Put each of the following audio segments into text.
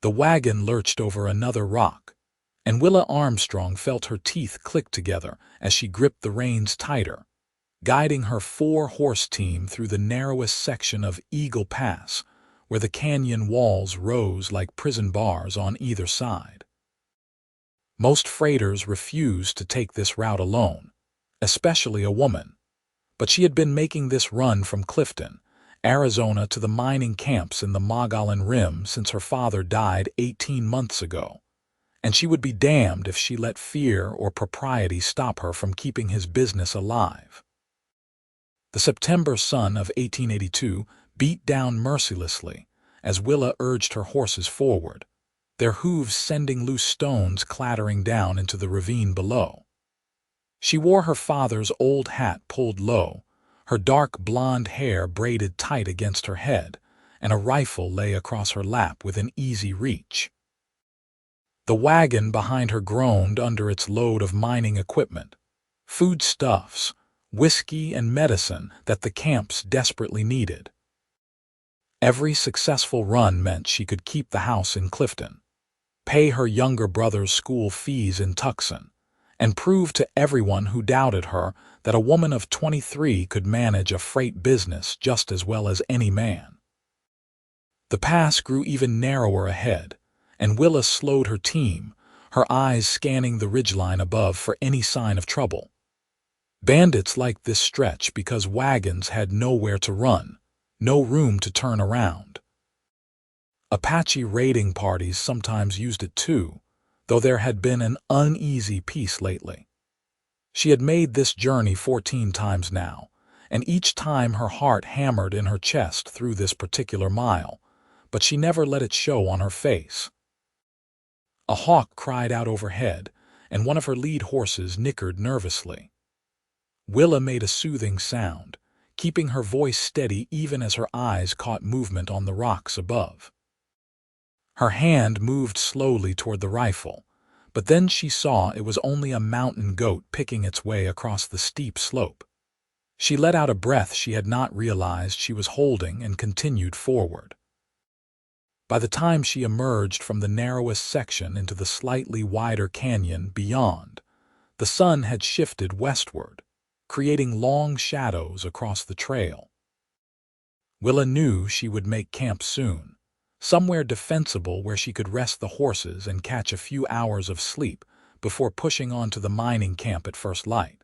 The wagon lurched over another rock, and Willa Armstrong felt her teeth click together as she gripped the reins tighter, guiding her four-horse team through the narrowest section of Eagle Pass, where the canyon walls rose like prison bars on either side. Most freighters refused to take this route alone, especially a woman, but she had been making this run from Clifton, Arizona to the mining camps in the Mogollon Rim since her father died 18 months ago, and she would be damned if she let fear or propriety stop her from keeping his business alive. The September sun of 1882 beat down mercilessly as Willa urged her horses forward, their hooves sending loose stones clattering down into the ravine below. She wore her father's old hat pulled low, her dark blonde hair braided tight against her head, and a rifle lay across her lap within easy reach. The wagon behind her groaned under its load of mining equipment, foodstuffs, whiskey, and medicine that the camps desperately needed. Every successful run meant she could keep the house in Clifton, pay her younger brother's school fees in Tucson, and prove to everyone who doubted her that a woman of 23 could manage a freight business just as well as any man. The pass grew even narrower ahead, and Willa slowed her team, her eyes scanning the ridgeline above for any sign of trouble. Bandits liked this stretch because wagons had nowhere to run, no room to turn around. Apache raiding parties sometimes used it too, though there had been an uneasy peace lately. She had made this journey 14 times now, and each time her heart hammered in her chest through this particular mile, but she never let it show on her face. A hawk cried out overhead, and one of her lead horses nickered nervously. Willa made a soothing sound, keeping her voice steady even as her eyes caught movement on the rocks above. Her hand moved slowly toward the rifle, but then she saw it was only a mountain goat picking its way across the steep slope. She let out a breath she had not realized she was holding and continued forward. By the time she emerged from the narrowest section into the slightly wider canyon beyond, the sun had shifted westward, creating long shadows across the trail. Willa knew she would make camp soon, somewhere defensible where she could rest the horses and catch a few hours of sleep before pushing on to the mining camp at first light.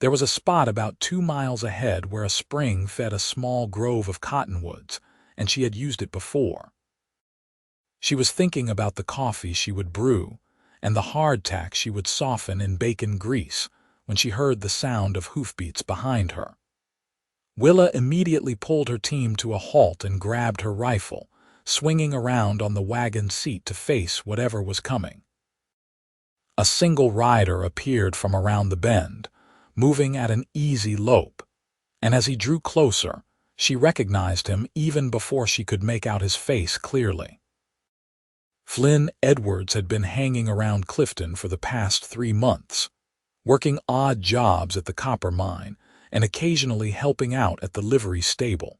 There was a spot about 2 miles ahead where a spring fed a small grove of cottonwoods, and she had used it before. She was thinking about the coffee she would brew and the hardtack she would soften in bacon grease when she heard the sound of hoofbeats behind her. Willa immediately pulled her team to a halt and grabbed her rifle, swinging around on the wagon seat to face whatever was coming. A single rider appeared from around the bend, moving at an easy lope, and as he drew closer, she recognized him even before she could make out his face clearly. Flynn Edwards had been hanging around Clifton for the past 3 months, working odd jobs at the copper mine and occasionally helping out at the livery stable.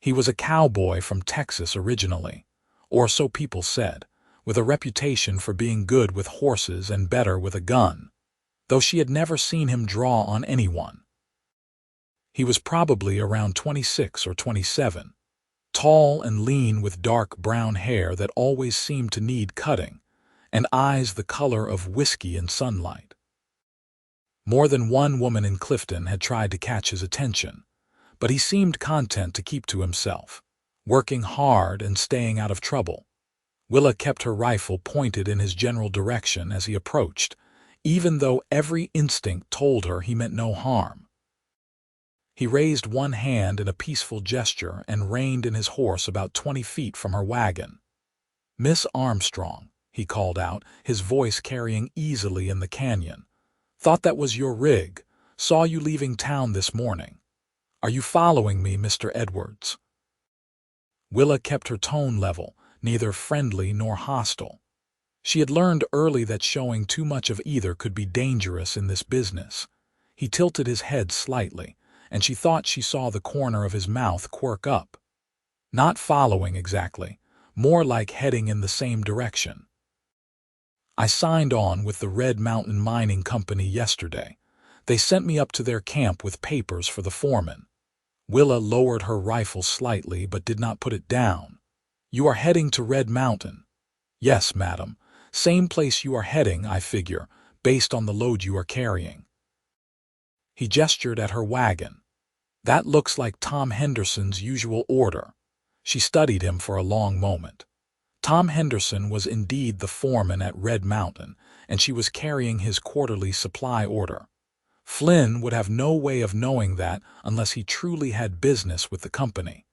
He was a cowboy from Texas originally, or so people said, with a reputation for being good with horses and better with a gun, though she had never seen him draw on anyone. He was probably around 26 or 27, tall and lean with dark brown hair that always seemed to need cutting, and eyes the color of whiskey in sunlight. More than one woman in Clifton had tried to catch his attention, but he seemed content to keep to himself, working hard and staying out of trouble. Willa kept her rifle pointed in his general direction as he approached, even though every instinct told her he meant no harm. He raised one hand in a peaceful gesture and reined in his horse about 20 feet from her wagon. "Miss Armstrong," he called out, his voice carrying easily in the canyon. "Thought that was your rig. Saw you leaving town this morning. Are you following me, Mr. Edwards?" Willa kept her tone level, neither friendly nor hostile. She had learned early that showing too much of either could be dangerous in this business. He tilted his head slightly, and she thought she saw the corner of his mouth quirk up. "Not following exactly, more like heading in the same direction. I signed on with the Red Mountain Mining Company yesterday. They sent me up to their camp with papers for the foreman. Willa lowered her rifle slightly but did not put it down. You are heading to Red Mountain? Yes, madam. Same place you are heading, I figure, based on the load you are carrying. He gestured at her wagon. That looks like Tom Henderson's usual order. She studied him for a long moment. Tom Henderson was indeed the foreman at Red Mountain, and she was carrying his quarterly supply order. Flynn would have no way of knowing that unless he truly had business with the company.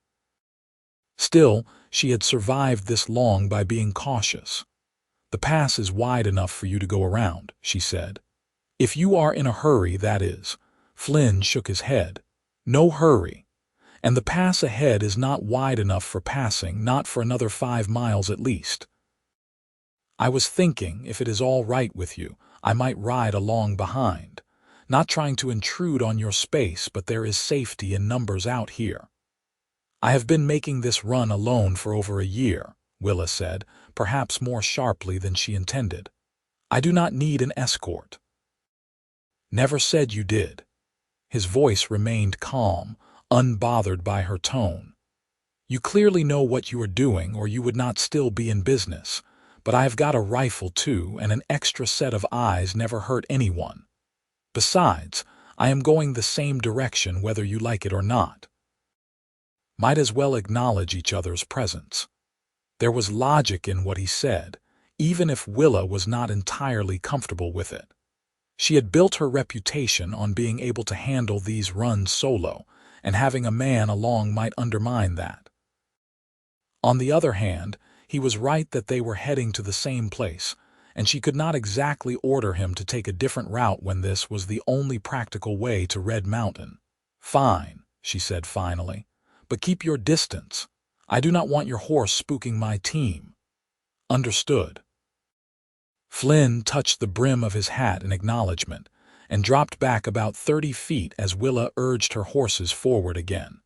Still, she had survived this long by being cautious. The pass is wide enough for you to go around, she said. If you are in a hurry, that is. Flynn shook his head. No hurry. And the pass ahead is not wide enough for passing, not for another 5 miles at least. I was thinking, if it is all right with you, I might ride along behind. Not trying to intrude on your space, but there is safety in numbers out here. I have been making this run alone for over a year, Willa said, perhaps more sharply than she intended. I do not need an escort. Never said you did. His voice remained calm, unbothered by her tone. You clearly know what you are doing, or you would not still be in business. But I have got a rifle too, and an extra set of eyes never hurt anyone. Besides, I am going the same direction whether you like it or not. Might as well acknowledge each other's presence. There was logic in what he said, even if Willa was not entirely comfortable with it. She had built her reputation on being able to handle these runs solo, and having a man along might undermine that. On the other hand, he was right that they were heading to the same place, and she could not exactly order him to take a different route when this was the only practical way to Red Mountain. Fine, she said finally, but keep your distance. I do not want your horse spooking my team. Understood. Flynn touched the brim of his hat in acknowledgement, and dropped back about 30 feet as Willa urged her horses forward again.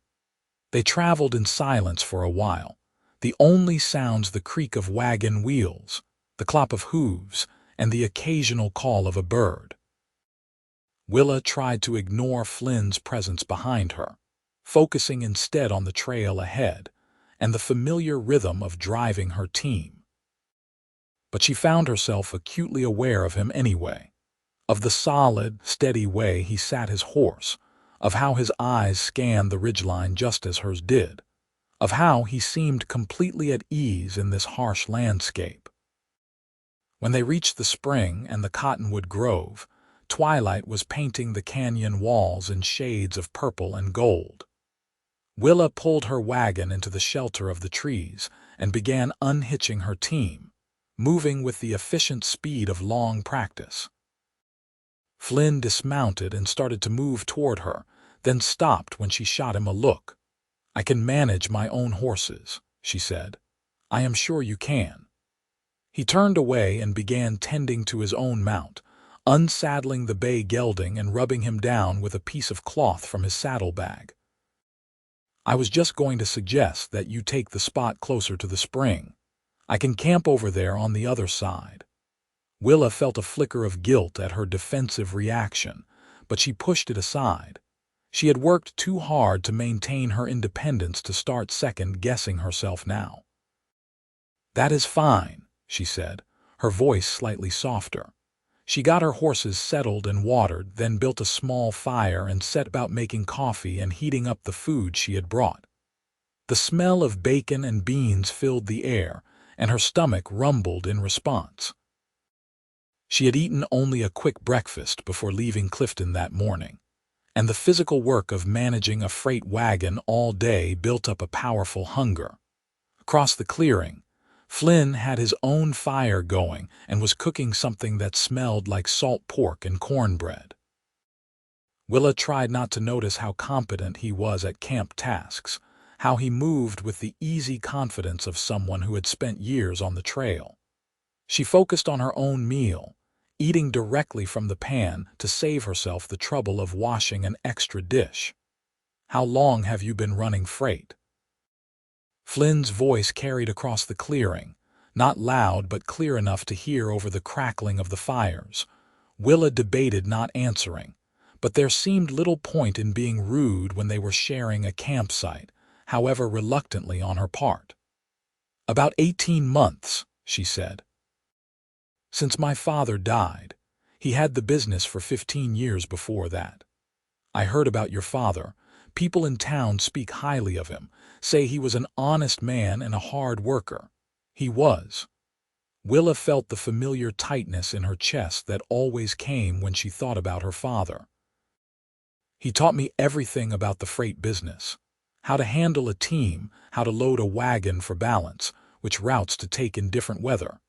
They traveled in silence for a while, the only sounds the creak of wagon wheels, the clop of hooves, and the occasional call of a bird. Willa tried to ignore Flynn's presence behind her, focusing instead on the trail ahead and the familiar rhythm of driving her team. But she found herself acutely aware of him anyway, of the solid, steady way he sat his horse, of how his eyes scanned the ridgeline just as hers did, of how he seemed completely at ease in this harsh landscape. When they reached the spring and the cottonwood grove, twilight was painting the canyon walls in shades of purple and gold. Willa pulled her wagon into the shelter of the trees and began unhitching her team, moving with the efficient speed of long practice. Flynn dismounted and started to move toward her, then stopped when she shot him a look. I can manage my own horses, she said. I am sure you can. He turned away and began tending to his own mount, unsaddling the bay gelding and rubbing him down with a piece of cloth from his saddlebag. I was just going to suggest that you take the spot closer to the spring. I can camp over there on the other side. Willa felt a flicker of guilt at her defensive reaction, but she pushed it aside. She had worked too hard to maintain her independence to start second-guessing herself now. That is fine, she said, her voice slightly softer. She got her horses settled and watered, then built a small fire and set about making coffee and heating up the food she had brought. The smell of bacon and beans filled the air, and her stomach rumbled in response. She had eaten only a quick breakfast before leaving Clifton that morning, and the physical work of managing a freight wagon all day built up a powerful hunger. Across the clearing, Flynn had his own fire going and was cooking something that smelled like salt pork and cornbread. Willa tried not to notice how competent he was at camp tasks, how he moved with the easy confidence of someone who had spent years on the trail. She focused on her own meal, eating directly from the pan to save herself the trouble of washing an extra dish. How long have you been running freight? Flynn's voice carried across the clearing, not loud but clear enough to hear over the crackling of the fires. Willa debated not answering, but there seemed little point in being rude when they were sharing a campsite, however reluctantly on her part. "About 18 months, she said. "Since my father died. He had the business for 15 years before that. I heard about your father. People in town speak highly of him, say he was an honest man and a hard worker. He was." Willa felt the familiar tightness in her chest that always came when she thought about her father. "He taught me everything about the freight business. How to handle a team, how to load a wagon for balance, which routes to take in different weather.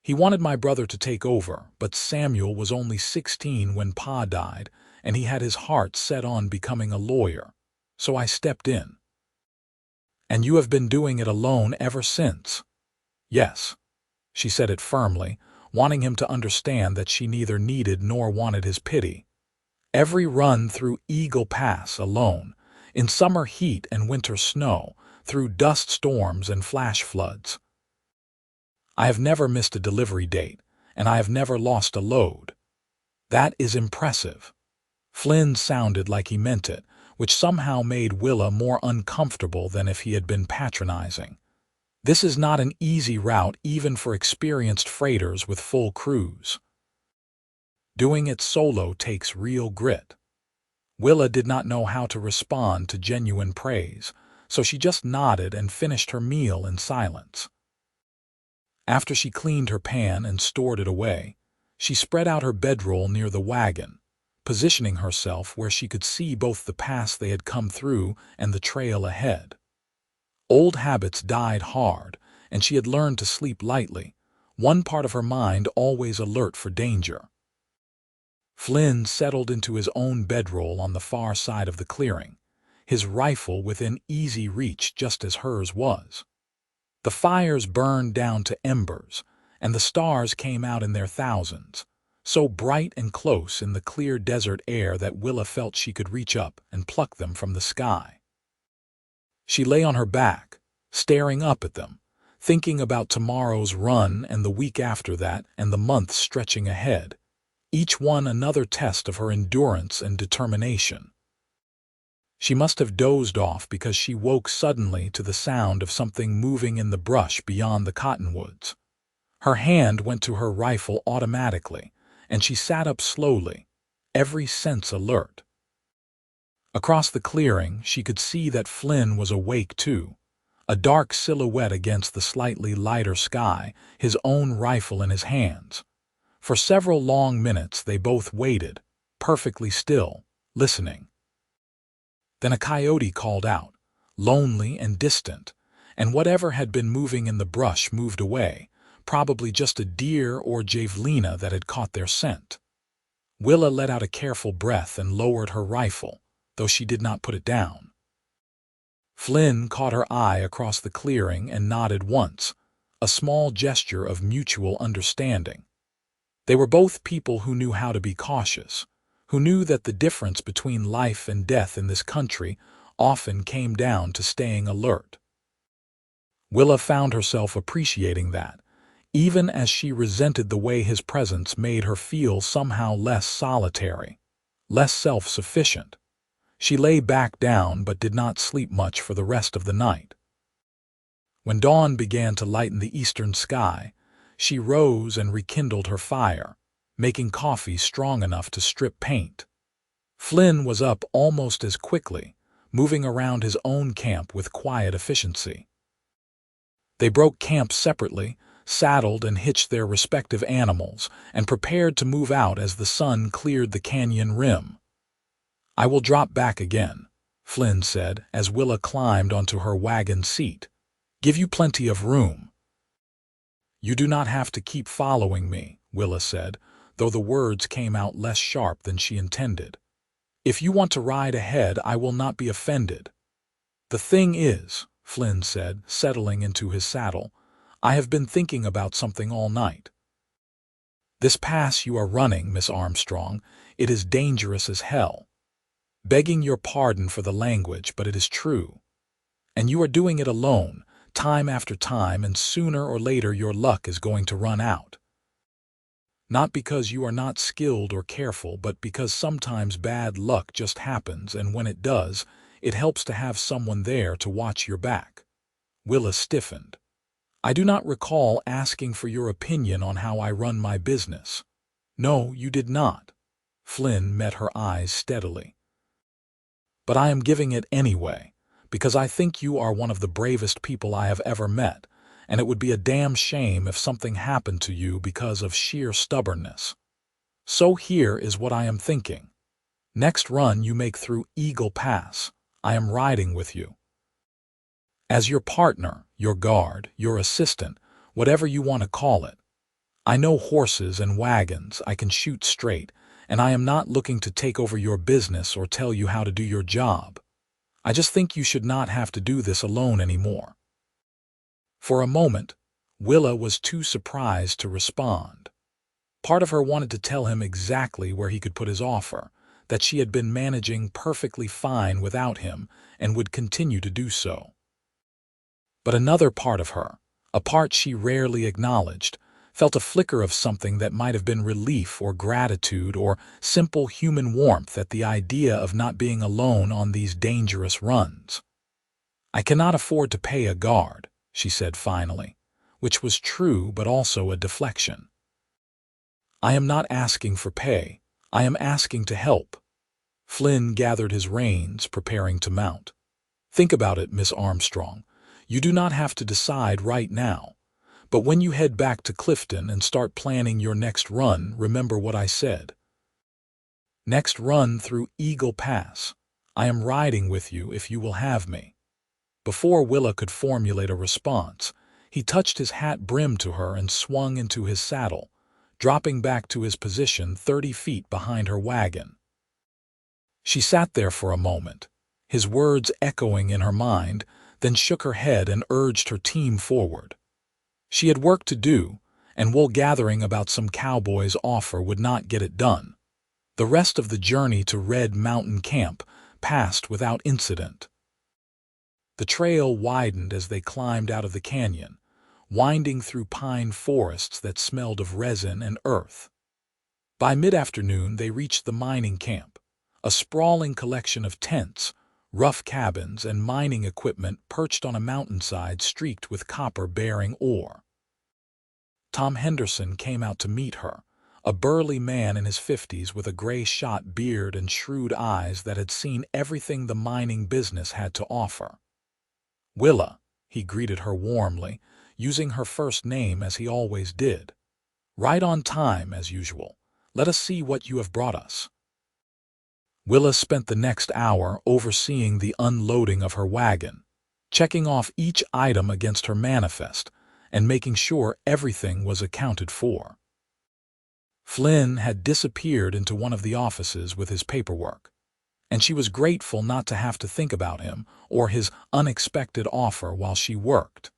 He wanted my brother to take over, but Samuel was only 16 when Pa died, and he had his heart set on becoming a lawyer. So I stepped in." "And you have been doing it alone ever since?" "Yes." She said it firmly, wanting him to understand that she neither needed nor wanted his pity. "Every run through Eagle Pass alone, in summer heat and winter snow, through dust storms and flash floods. I have never missed a delivery date, and I have never lost a load." "That is impressive." Flynn sounded like he meant it, which somehow made Willa more uncomfortable than if he had been patronizing. "This is not an easy route even for experienced freighters with full crews. Doing it solo takes real grit." Willa did not know how to respond to genuine praise, so she just nodded and finished her meal in silence. After she cleaned her pan and stored it away, she spread out her bedroll near the wagon, positioning herself where she could see both the pass they had come through and the trail ahead. Old habits died hard, and she had learned to sleep lightly, one part of her mind always alert for danger. Flynn settled into his own bedroll on the far side of the clearing, his rifle within easy reach just as hers was. The fires burned down to embers, and the stars came out in their thousands, so bright and close in the clear desert air that Willa felt she could reach up and pluck them from the sky. She lay on her back, staring up at them, thinking about tomorrow's run and the week after that and the months stretching ahead, each one another test of her endurance and determination. She must have dozed off because she woke suddenly to the sound of something moving in the brush beyond the cottonwoods. Her hand went to her rifle automatically, and she sat up slowly, every sense alert. Across the clearing, she could see that Flynn was awake too, a dark silhouette against the slightly lighter sky, his own rifle in his hands. For several long minutes they both waited, perfectly still, listening. Then a coyote called out, lonely and distant, and whatever had been moving in the brush moved away, probably just a deer or javelina that had caught their scent. Willa let out a careful breath and lowered her rifle, though she did not put it down. Flynn caught her eye across the clearing and nodded once, a small gesture of mutual understanding. They were both people who knew how to be cautious, who knew that the difference between life and death in this country often came down to staying alert. Willa found herself appreciating that, even as she resented the way his presence made her feel somehow less solitary, less self-sufficient. She lay back down but did not sleep much for the rest of the night. When dawn began to lighten the eastern sky, she rose and rekindled her fire, making coffee strong enough to strip paint. Flynn was up almost as quickly, moving around his own camp with quiet efficiency. They broke camp separately, saddled and hitched their respective animals, and prepared to move out as the sun cleared the canyon rim. "I will drop back again," Flynn said as Willa climbed onto her wagon seat. "Give you plenty of room." "You do not have to keep following me," Willa said, though the words came out less sharp than she intended. "If you want to ride ahead, I will not be offended." "The thing is," Flynn said, settling into his saddle, "I have been thinking about something all night. This pass you are running, Miss Armstrong, it is dangerous as hell. Begging your pardon for the language, but it is true. And you are doing it alone, time after time, and sooner or later your luck is going to run out. Not because you are not skilled or careful, but because sometimes bad luck just happens, and when it does, it helps to have someone there to watch your back. Willa stiffened. I do not recall asking for your opinion on how I run my business. No, you did not. Flynn met her eyes steadily. But I am giving it anyway, because I think you are one of the bravest people I have ever met, and it would be a damn shame if something happened to you because of sheer stubbornness. So here is what I am thinking. Next run you make through Eagle Pass, I am riding with you. As your partner, your guard, your assistant, whatever you want to call it. I know horses and wagons, I can shoot straight, and I am not looking to take over your business or tell you how to do your job. I just think you should not have to do this alone anymore. For a moment, Willa was too surprised to respond. Part of her wanted to tell him exactly where he could put his offer, that she had been managing perfectly fine without him and would continue to do so. But another part of her, a part she rarely acknowledged, felt a flicker of something that might have been relief or gratitude or simple human warmth at the idea of not being alone on these dangerous runs. I cannot afford to pay a guard, she said finally, which was true but also a deflection. I am not asking for pay, I am asking to help. Flynn gathered his reins, preparing to mount. Think about it, Miss Armstrong. You do not have to decide right now. But when you head back to Clifton and start planning your next run, remember what I said. Next run through Eagle Pass. I am riding with you if you will have me. Before Willa could formulate a response, he touched his hat brim to her and swung into his saddle, dropping back to his position 30 feet behind her wagon. She sat there for a moment, his words echoing in her mind, then shook her head and urged her team forward. She had work to do, and wool gathering about some Cowboy's offer would not get it done. The rest of the journey to Red Mountain Camp passed without incident. The trail widened as they climbed out of the canyon, winding through pine forests that smelled of resin and earth. By mid-afternoon they reached the mining camp, a sprawling collection of tents, rough cabins, and mining equipment perched on a mountainside streaked with copper-bearing ore. Tom Henderson came out to meet her, a burly man in his 50s with a gray-shot beard and shrewd eyes that had seen everything the mining business had to offer. Willa, he greeted her warmly, using her first name as he always did. Right on time, as usual. Let us see what you have brought us. Willa spent the next hour overseeing the unloading of her wagon, checking off each item against her manifest, and making sure everything was accounted for. Flynn had disappeared into one of the offices with his paperwork, and she was grateful not to have to think about him or his unexpected offer while she worked.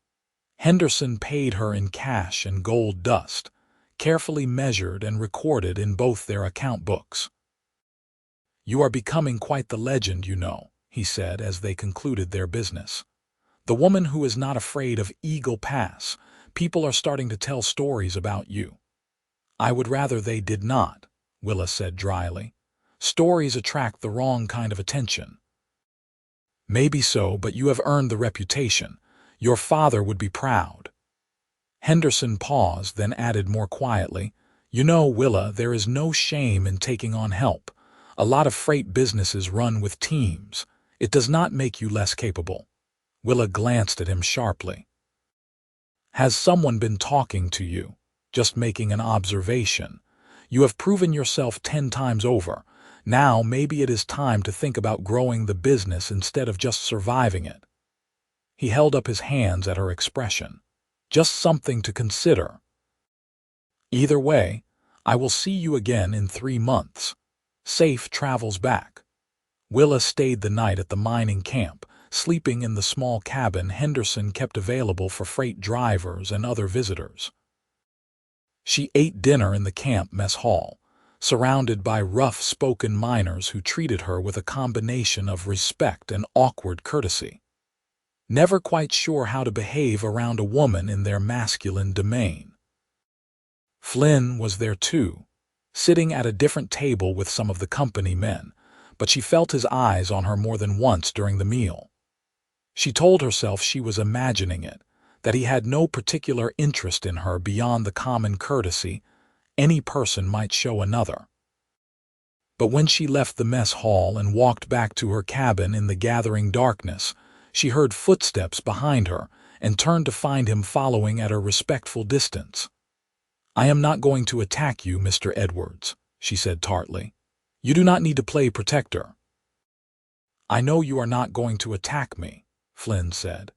Henderson paid her in cash and gold dust, carefully measured and recorded in both their account books. You are becoming quite the legend, you know, he said as they concluded their business. The woman who is not afraid of Eagle Pass. People are starting to tell stories about you. I would rather they did not, Willa said dryly. Stories attract the wrong kind of attention. Maybe so, but you have earned the reputation. Your father would be proud. Henderson paused, then added more quietly, You know, Willa, there is no shame in taking on help. A lot of freight businesses run with teams. It does not make you less capable. Willa glanced at him sharply. Has someone been talking to you? Just making an observation. You have proven yourself 10 times over. Now maybe it is time to think about growing the business instead of just surviving it. He held up his hands at her expression. Just something to consider. Either way, I will see you again in 3 months. Safe travels back. Willa stayed the night at the mining camp, sleeping in the small cabin Henderson kept available for freight drivers and other visitors. She ate dinner in the camp mess hall, surrounded by rough-spoken miners who treated her with a combination of respect and awkward courtesy. never quite sure how to behave around a woman in their masculine domain. Flynn was there too, sitting at a different table with some of the company men, but she felt his eyes on her more than once during the meal. She told herself she was imagining it, that he had no particular interest in her beyond the common courtesy any person might show another. But when she left the mess hall and walked back to her cabin in the gathering darkness, she heard footsteps behind her and turned to find him following at a respectful distance. "I am not going to attack you, Mr. Edwards," she said tartly. "You do not need to play protector." "I know you are not going to attack me," Flynn said,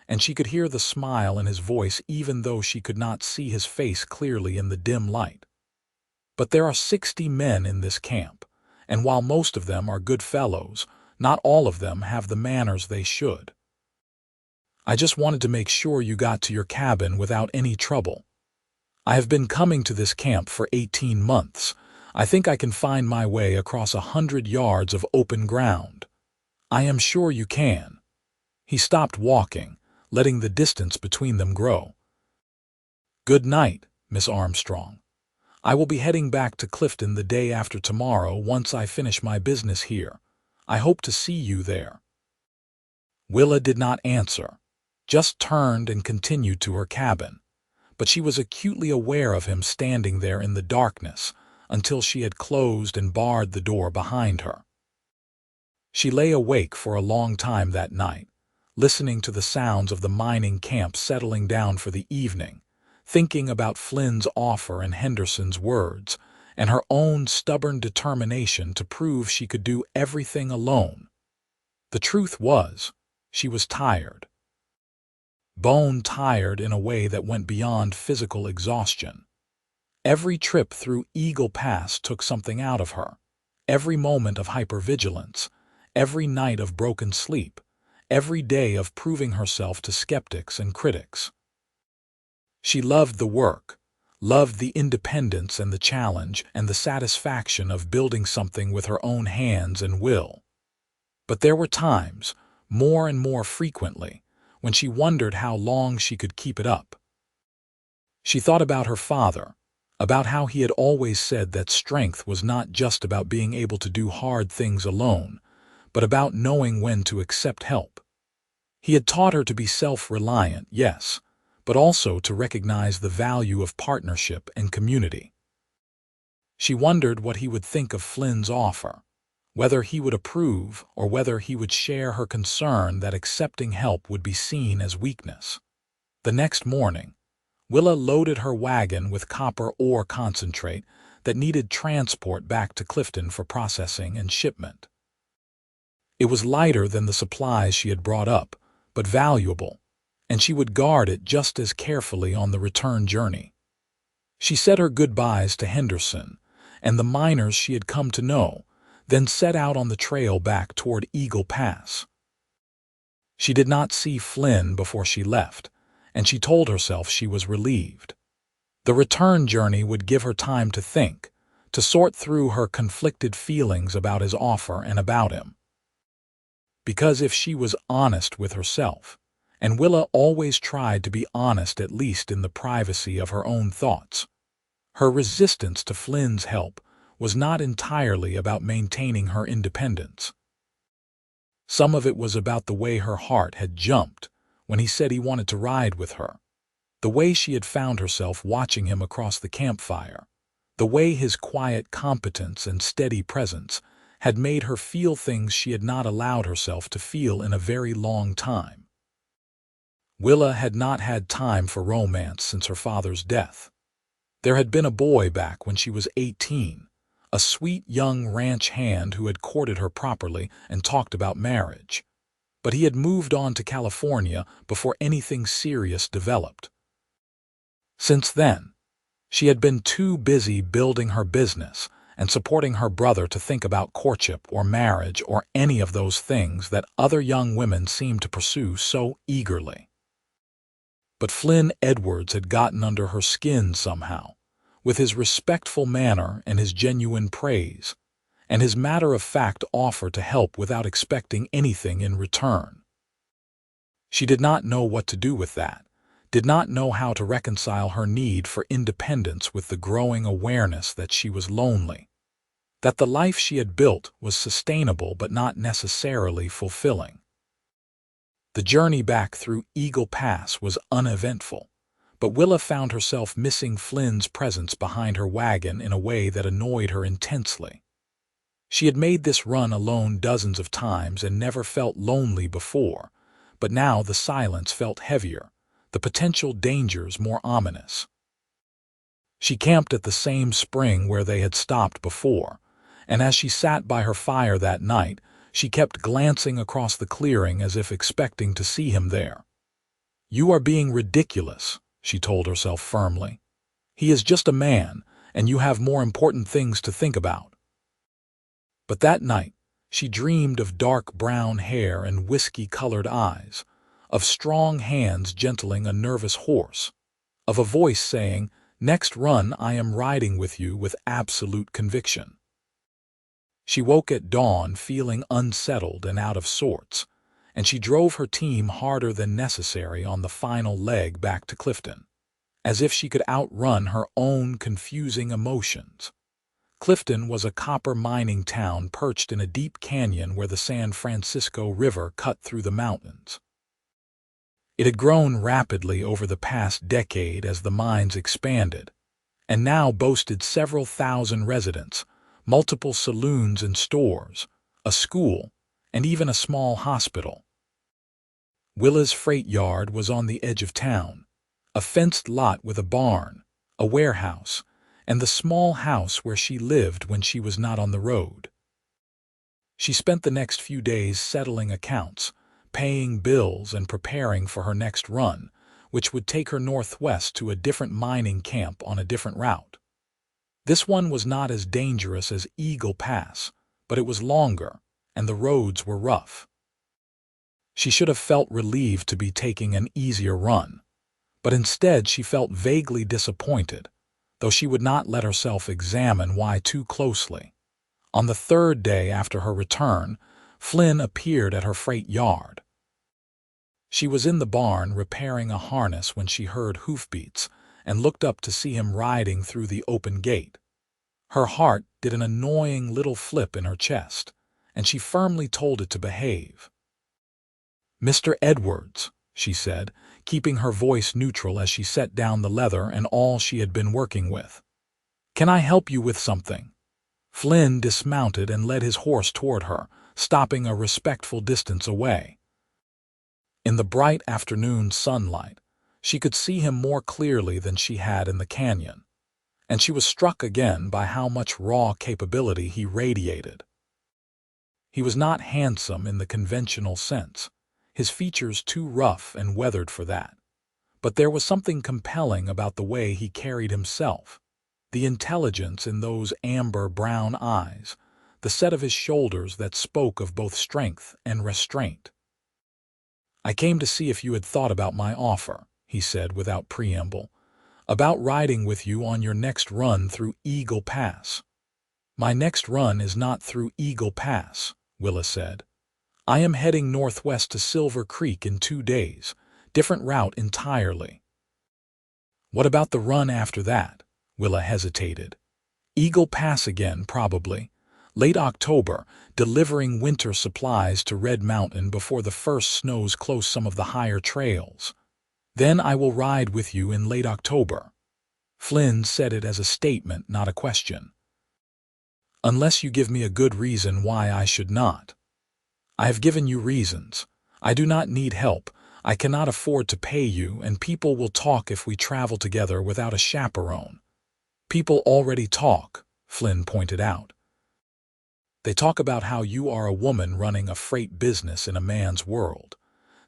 and she could hear the smile in his voice even though she could not see his face clearly in the dim light. "But there are 60 men in this camp, and while most of them are good fellows, not all of them have the manners they should. I just wanted to make sure you got to your cabin without any trouble. I have been coming to this camp for 18 months. I think I can find my way across 100 yards of open ground. I am sure you can." He stopped walking, letting the distance between them grow. "Good night, Miss Armstrong. I will be heading back to Clifton the day after tomorrow once I finish my business here. I hope to see you there." Willa did not answer, just turned and continued to her cabin, but she was acutely aware of him standing there in the darkness until she had closed and barred the door behind her. She lay awake for a long time that night, listening to the sounds of the mining camp settling down for the evening, thinking about Flynn's offer and Henderson's words, and her own stubborn determination to prove she could do everything alone. The truth was, she was tired. Bone tired in a way that went beyond physical exhaustion. Every trip through Eagle Pass took something out of her. Every moment of hypervigilance, every night of broken sleep, every day of proving herself to skeptics and critics. She loved the work, loved the independence and the challenge and the satisfaction of building something with her own hands and will. But there were times, more and more frequently, when she wondered how long she could keep it up. She thought about her father, about how he had always said that strength was not just about being able to do hard things alone, but about knowing when to accept help. He had taught her to be self-reliant, yes, but also to recognize the value of partnership and community. She wondered what he would think of Flynn's offer, whether he would approve or whether he would share her concern that accepting help would be seen as weakness. The next morning, Willa loaded her wagon with copper ore concentrate that needed transport back to Clifton for processing and shipment. It was lighter than the supplies she had brought up, but valuable, and she would guard it just as carefully on the return journey. She said her goodbyes to Henderson and the miners she had come to know, then set out on the trail back toward Eagle Pass. She did not see Flynn before she left, and she told herself she was relieved. The return journey would give her time to think, to sort through her conflicted feelings about his offer and about him. Because if she was honest with herself, and Willa always tried to be honest at least in the privacy of her own thoughts, her resistance to Flynn's help was not entirely about maintaining her independence. Some of it was about the way her heart had jumped when he said he wanted to ride with her, the way she had found herself watching him across the campfire, the way his quiet competence and steady presence had made her feel things she had not allowed herself to feel in a very long time. Willa had not had time for romance since her father's death. There had been a boy back when she was 18, a sweet young ranch hand who had courted her properly and talked about marriage. But he had moved on to California before anything serious developed. Since then, she had been too busy building her business and supporting her brother to think about courtship or marriage or any of those things that other young women seemed to pursue so eagerly. But Flynn Edwards had gotten under her skin somehow, with his respectful manner and his genuine praise, and his matter-of-fact offer to help without expecting anything in return. She did not know what to do with that, did not know how to reconcile her need for independence with the growing awareness that she was lonely, that the life she had built was sustainable but not necessarily fulfilling. The journey back through Eagle Pass was uneventful, but Willa found herself missing Flynn's presence behind her wagon in a way that annoyed her intensely. She had made this run alone dozens of times and never felt lonely before, but now the silence felt heavier, the potential dangers more ominous. She camped at the same spring where they had stopped before, and as she sat by her fire that night, she kept glancing across the clearing as if expecting to see him there. "You are being ridiculous," she told herself firmly. "He is just a man, and you have more important things to think about." But that night, she dreamed of dark brown hair and whiskey-colored eyes, of strong hands gentling a nervous horse, of a voice saying, "Next run I am riding with you with absolute conviction." She woke at dawn feeling unsettled and out of sorts, and she drove her team harder than necessary on the final leg back to Clifton, as if she could outrun her own confusing emotions. Clifton was a copper mining town perched in a deep canyon where the San Francisco River cut through the mountains. It had grown rapidly over the past decade as the mines expanded, and now boasted several thousand residents, multiple saloons and stores, a school, and even a small hospital. Willa's freight yard was on the edge of town, a fenced lot with a barn, a warehouse, and the small house where she lived when she was not on the road. She spent the next few days settling accounts, paying bills, and preparing for her next run, which would take her northwest to a different mining camp on a different route. This one was not as dangerous as Eagle Pass, but it was longer, and the roads were rough. She should have felt relieved to be taking an easier run, but instead she felt vaguely disappointed, though she would not let herself examine why too closely. On the third day after her return, Flynn appeared at her freight yard. She was in the barn repairing a harness when she heard hoofbeats and looked up to see him riding through the open gate. Her heart did an annoying little flip in her chest, and she firmly told it to behave. "Mr. Edwards," she said, keeping her voice neutral as she set down the leather and all she had been working with. "Can I help you with something?" Flynn dismounted and led his horse toward her, stopping a respectful distance away. In the bright afternoon sunlight, she could see him more clearly than she had in the canyon, and she was struck again by how much raw capability he radiated. He was not handsome in the conventional sense, his features too rough and weathered for that, but there was something compelling about the way he carried himself, the intelligence in those amber-brown eyes, the set of his shoulders that spoke of both strength and restraint. "I came to see if you had thought about my offer," he said without preamble, "about riding with you on your next run through Eagle Pass." "My next run is not through Eagle Pass," Willa said. "I am heading northwest to Silver Creek in 2 days, different route entirely." "What about the run after that?" Willa hesitated. "Eagle Pass again, probably. Late October, delivering winter supplies to Red Mountain before the first snows close some of the higher trails. Then I will ride with you in late October." Flynn said it as a statement, not a question. "Unless you give me a good reason why I should not." "I have given you reasons. I do not need help. I cannot afford to pay you, and people will talk if we travel together without a chaperone." "People already talk," Flynn pointed out. "They talk about how you are a woman running a freight business in a man's world.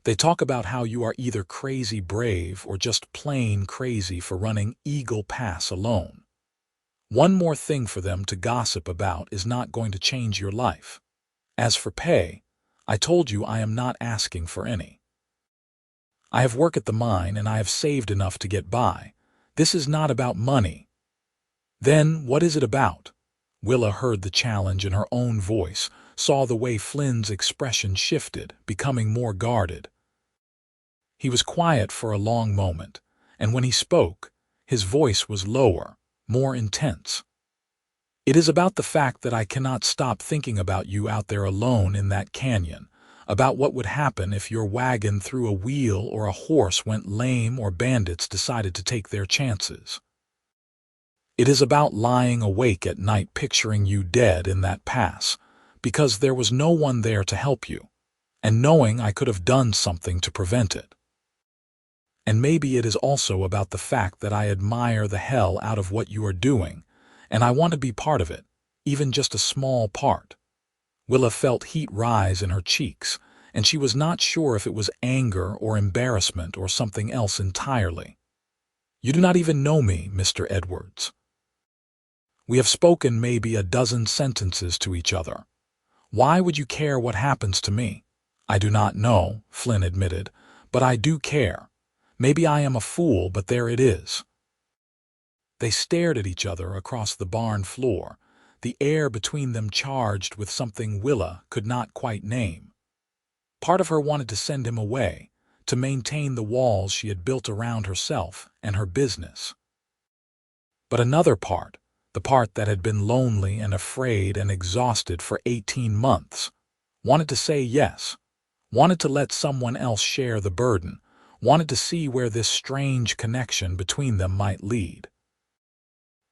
They talk about how you are either crazy brave or just plain crazy for running Eagle Pass alone. One more thing for them to gossip about is not going to change your life. As for pay, I told you I am not asking for any. I have work at the mine and I have saved enough to get by. This is not about money." "Then what is it about?" Willa heard the challenge in her own voice, saw the way Flynn's expression shifted, becoming more guarded. He was quiet for a long moment, and when he spoke, his voice was lower, more intense. "It is about the fact that I cannot stop thinking about you out there alone in that canyon, about what would happen if your wagon threw a wheel or a horse went lame or bandits decided to take their chances. It is about lying awake at night picturing you dead in that pass, because there was no one there to help you, and knowing I could have done something to prevent it. And maybe it is also about the fact that I admire the hell out of what you are doing, and I want to be part of it, even just a small part." Willa felt heat rise in her cheeks, and she was not sure if it was anger or embarrassment or something else entirely. "You do not even know me, Mr. Edwards. We have spoken maybe a dozen sentences to each other. Why would you care what happens to me?" "I do not know," Flynn admitted, "but I do care. Maybe I am a fool, but there it is." They stared at each other across the barn floor, the air between them charged with something Willa could not quite name. Part of her wanted to send him away, to maintain the walls she had built around herself and her business. But another part, the part that had been lonely and afraid and exhausted for 18 months, wanted to say yes, wanted to let someone else share the burden, wanted to see where this strange connection between them might lead.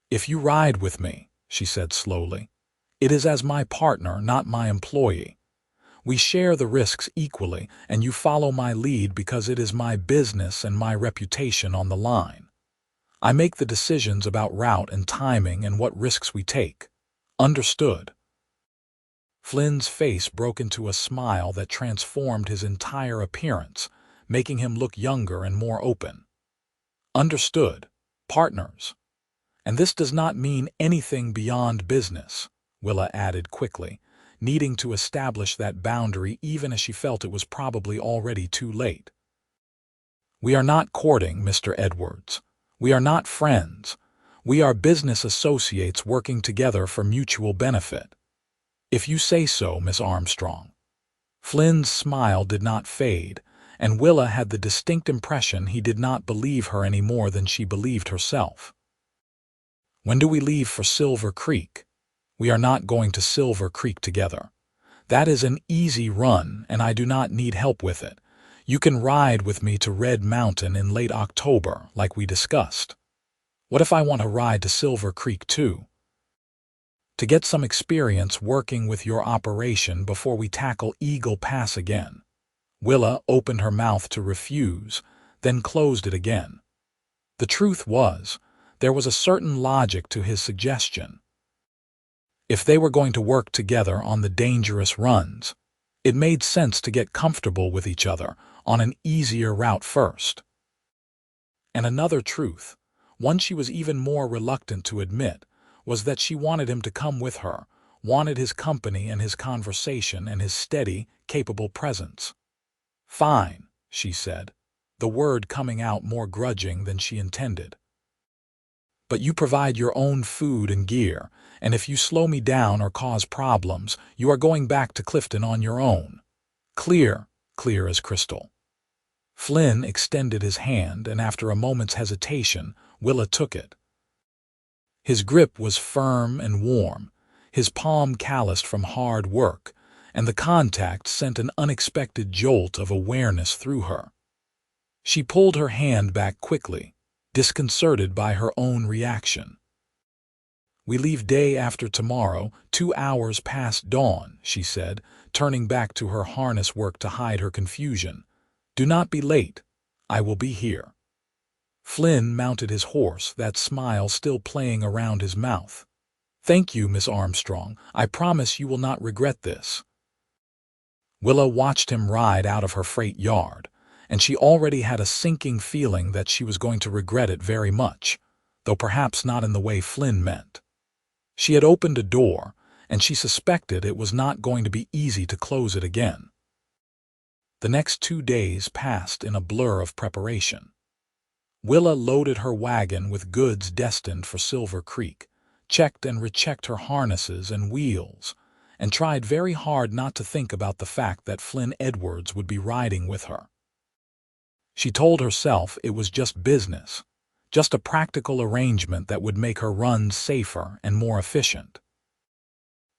"If you ride with me," she said slowly, "it is as my partner, not my employee. We share the risks equally, and you follow my lead because it is my business and my reputation on the line. I make the decisions about route and timing and what risks we take. Understood?" Flynn's face broke into a smile that transformed his entire appearance, making him look younger and more open. "Understood. Partners. And this does not mean anything beyond business," Willa added quickly, needing to establish that boundary even as she felt it was probably already too late. "We are not courting, Mr. Edwards. We are not friends. We are business associates working together for mutual benefit. If you say so, Miss Armstrong." Flynn's smile did not fade, and Willa had the distinct impression he did not believe her any more than she believed herself. "When do we leave for Silver Creek?" "We are not going to Silver Creek together. That is an easy run, and I do not need help with it. You can ride with me to Red Mountain in late October, like we discussed." "What if I want to ride to Silver Creek too?" "To get some experience working with your operation before we tackle Eagle Pass again." Willa opened her mouth to refuse, then closed it again. The truth was, there was a certain logic to his suggestion. If they were going to work together on the dangerous runs, it made sense to get comfortable with each other on an easier route first. And another truth, one she was even more reluctant to admit, was that she wanted him to come with her, wanted his company and his conversation and his steady, capable presence. "Fine," she said, the word coming out more grudging than she intended. "But you provide your own food and gear, and if you slow me down or cause problems, you are going back to Clifton on your own." Clear, clear as crystal. Flynn extended his hand, and after a moment's hesitation, Willa took it. His grip was firm and warm, his palm calloused from hard work, and the contact sent an unexpected jolt of awareness through her. She pulled her hand back quickly, disconcerted by her own reaction. "We leave day after tomorrow, 2 hours past dawn," she said, turning back to her harness work to hide her confusion. "Do not be late. I will be here." Flynn mounted his horse, that smile still playing around his mouth. "Thank you, Miss Armstrong. I promise you will not regret this." Willa watched him ride out of her freight yard, and she already had a sinking feeling that she was going to regret it very much, though perhaps not in the way Flynn meant. She had opened a door, and she suspected it was not going to be easy to close it again. The next 2 days passed in a blur of preparation. Willa loaded her wagon with goods destined for Silver Creek, checked and rechecked her harnesses and wheels, and tried very hard not to think about the fact that Flynn Edwards would be riding with her. She told herself it was just business, just a practical arrangement that would make her runs safer and more efficient.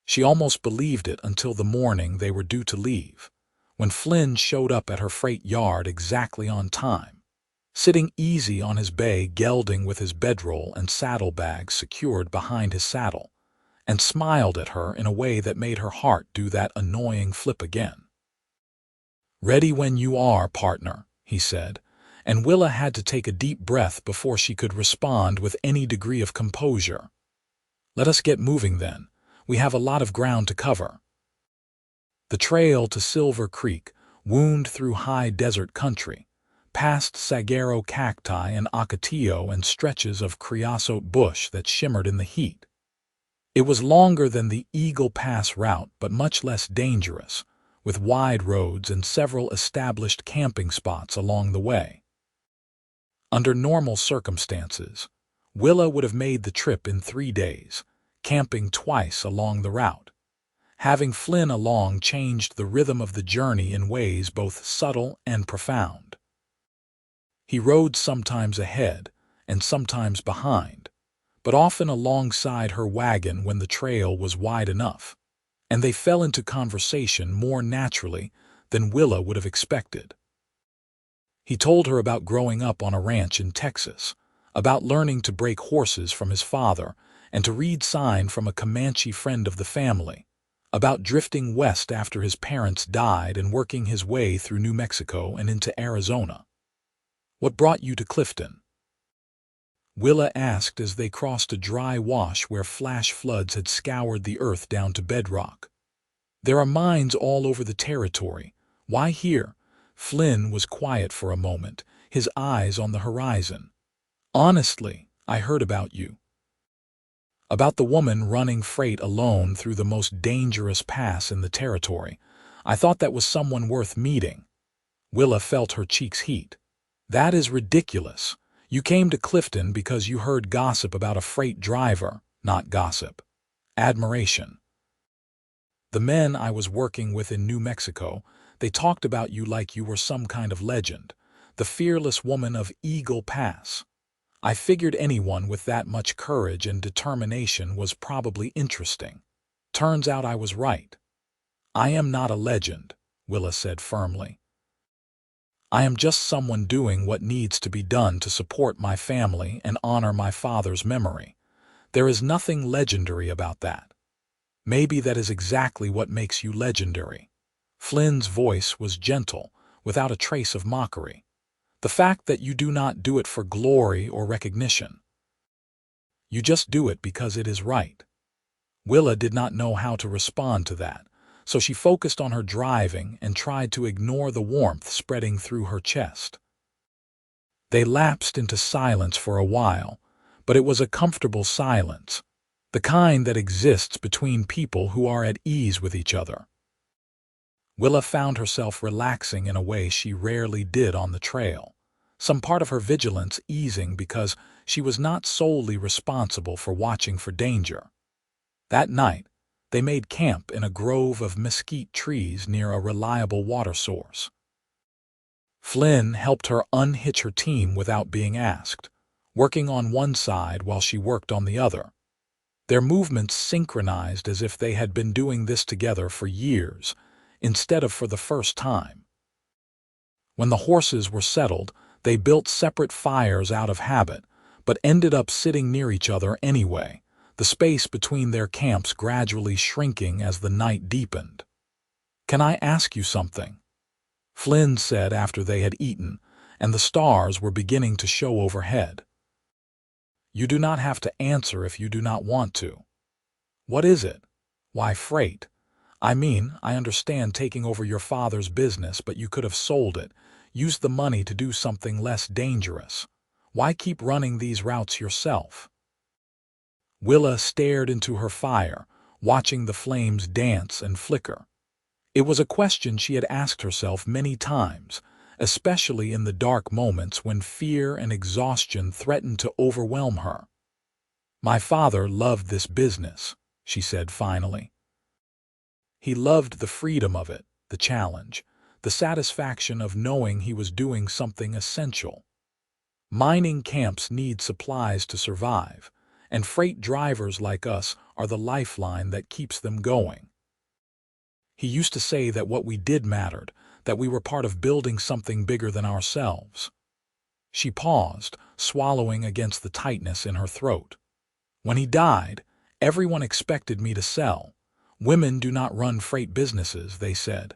She almost believed it until the morning they were due to leave, when Flynn showed up at her freight yard exactly on time, sitting easy on his bay gelding with his bedroll and saddlebags secured behind his saddle, and smiled at her in a way that made her heart do that annoying flip again. "Ready when you are, partner," he said, and Willa had to take a deep breath before she could respond with any degree of composure. "Let us get moving then. We have a lot of ground to cover." The trail to Silver Creek wound through high desert country, past saguaro cacti and ocotillo and stretches of creosote bush that shimmered in the heat. It was longer than the Eagle Pass route, but much less dangerous, with wide roads and several established camping spots along the way. Under normal circumstances, Willa would have made the trip in 3 days, camping twice along the route. Having Flynn along changed the rhythm of the journey in ways both subtle and profound. He rode sometimes ahead and sometimes behind, but often alongside her wagon when the trail was wide enough, and they fell into conversation more naturally than Willa would have expected. He told her about growing up on a ranch in Texas, about learning to break horses from his father and to read sign from a Comanche friend of the family, about drifting west after his parents died and working his way through New Mexico and into Arizona. "What brought you to Clifton?" Willa asked as they crossed a dry wash where flash floods had scoured the earth down to bedrock. "There are mines all over the territory. Why here?" Flynn was quiet for a moment, his eyes on the horizon. "Honestly, I heard about you. About the woman running freight alone through the most dangerous pass in the territory. I thought that was someone worth meeting." Willa felt her cheeks heat. "That is ridiculous. You came to Clifton because you heard gossip about a freight driver, not gossip. Admiration. The men I was working with in New Mexico, they talked about you like you were some kind of legend, the fearless woman of Eagle Pass. I figured anyone with that much courage and determination was probably interesting. Turns out I was right." "I am not a legend," Willa said firmly. "I am just someone doing what needs to be done to support my family and honor my father's memory. There is nothing legendary about that." "Maybe that is exactly what makes you legendary." Flynn's voice was gentle, without a trace of mockery. "The fact that you do not do it for glory or recognition. You just do it because it is right." Willa did not know how to respond to that, so she focused on her driving and tried to ignore the warmth spreading through her chest. They lapsed into silence for a while, but it was a comfortable silence, the kind that exists between people who are at ease with each other. Willa found herself relaxing in a way she rarely did on the trail, some part of her vigilance easing because she was not solely responsible for watching for danger. That night, they made camp in a grove of mesquite trees near a reliable water source. Flynn helped her unhitch her team without being asked, working on one side while she worked on the other. Their movements synchronized as if they had been doing this together for years, instead of for the first time. When the horses were settled, they built separate fires out of habit, but ended up sitting near each other anyway, the space between their camps gradually shrinking as the night deepened. "Can I ask you something?" Flynn said after they had eaten, and the stars were beginning to show overhead. "You do not have to answer if you do not want to." "What is it?" "Why freight? I mean, I understand taking over your father's business, but you could have sold it, used the money to do something less dangerous. Why keep running these routes yourself?" Willa stared into her fire, watching the flames dance and flicker. It was a question she had asked herself many times, especially in the dark moments when fear and exhaustion threatened to overwhelm her. "My father loved this business," she said finally. He loved the freedom of it, the challenge, the satisfaction of knowing he was doing something essential. Mining camps need supplies to survive, and freight drivers like us are the lifeline that keeps them going. He used to say that what we did mattered, that we were part of building something bigger than ourselves. She paused, swallowing against the tightness in her throat. When he died, everyone expected me to sell. Women do not run freight businesses, they said.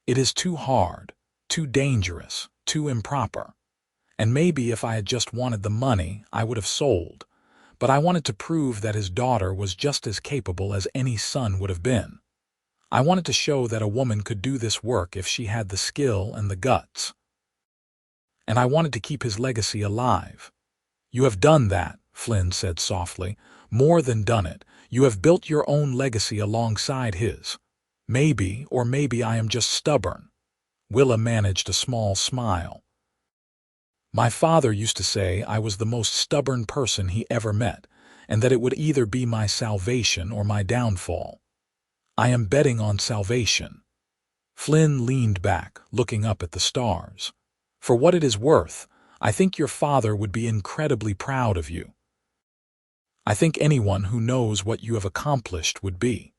It is too hard, too dangerous, too improper. And maybe if I had just wanted the money, I would have sold. But I wanted to prove that his daughter was just as capable as any son would have been. I wanted to show that a woman could do this work if she had the skill and the guts. And I wanted to keep his legacy alive. You have done that, Flynn said softly. More than done it. You have built your own legacy alongside his. Maybe, or maybe I am just stubborn. Willa managed a small smile. My father used to say I was the most stubborn person he ever met, and that it would either be my salvation or my downfall. I am betting on salvation. Flynn leaned back, looking up at the stars. For what it is worth, I think your father would be incredibly proud of you. I think anyone who knows what you have accomplished would be.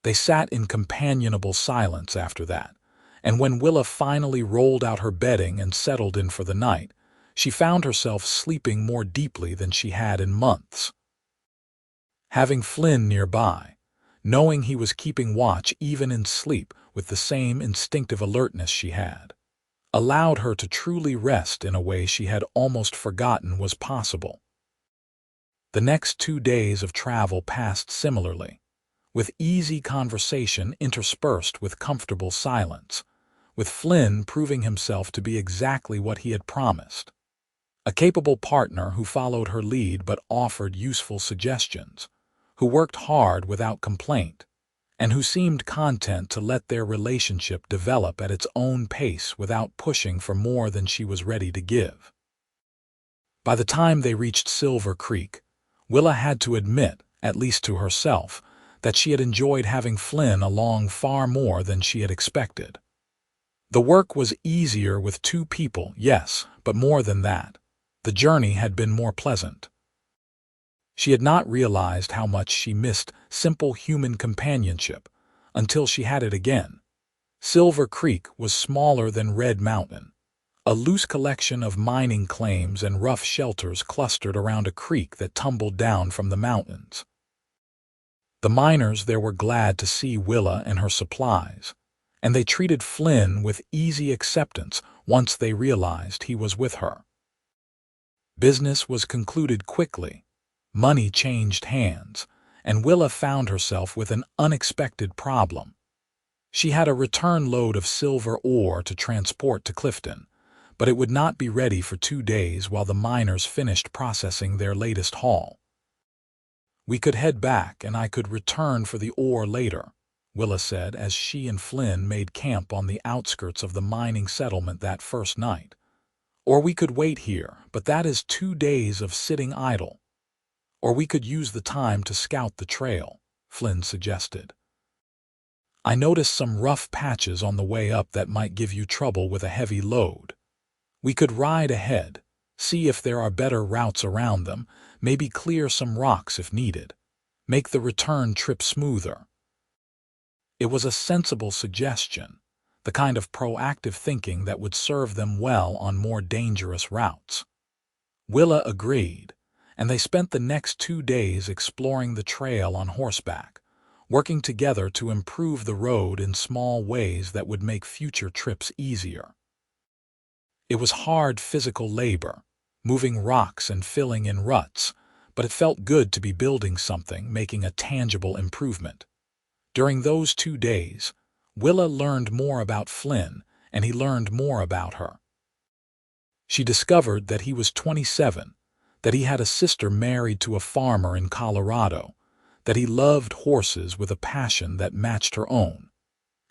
They sat in companionable silence after that, and when Willa finally rolled out her bedding and settled in for the night, she found herself sleeping more deeply than she had in months. Having Flynn nearby, knowing he was keeping watch even in sleep with the same instinctive alertness she had, allowed her to truly rest in a way she had almost forgotten was possible. The next 2 days of travel passed similarly, with easy conversation interspersed with comfortable silence, with Flynn proving himself to be exactly what he had promised. A capable partner who followed her lead but offered useful suggestions, who worked hard without complaint, and who seemed content to let their relationship develop at its own pace without pushing for more than she was ready to give. By the time they reached Silver Creek, Willa had to admit, at least to herself, that she had enjoyed having Flynn along far more than she had expected. The work was easier with 2 people, yes, but more than that, the journey had been more pleasant. She had not realized how much she missed simple human companionship until she had it again. Silver Creek was smaller than Red Mountain, a loose collection of mining claims and rough shelters clustered around a creek that tumbled down from the mountains. The miners there were glad to see Willa and her supplies, and they treated Flynn with easy acceptance once they realized he was with her. Business was concluded quickly. Money changed hands, and Willa found herself with an unexpected problem. She had a return load of silver ore to transport to Clifton, but it would not be ready for 2 days while the miners finished processing their latest haul. We could head back and I could return for the ore later, Willa said as she and Flynn made camp on the outskirts of the mining settlement that first night. Or we could wait here, but that is 2 days of sitting idle. Or we could use the time to scout the trail, Flynn suggested. I noticed some rough patches on the way up that might give you trouble with a heavy load. We could ride ahead, see if there are better routes around them, maybe clear some rocks if needed, make the return trip smoother. It was a sensible suggestion, the kind of proactive thinking that would serve them well on more dangerous routes. Willa agreed, and they spent the next 2 days exploring the trail on horseback, working together to improve the road in small ways that would make future trips easier. It was hard physical labor, moving rocks and filling in ruts, but it felt good to be building something, making a tangible improvement. During those 2 days, Willa learned more about Flynn, and he learned more about her. She discovered that he was 27, that he had a sister married to a farmer in Colorado, that he loved horses with a passion that matched her own,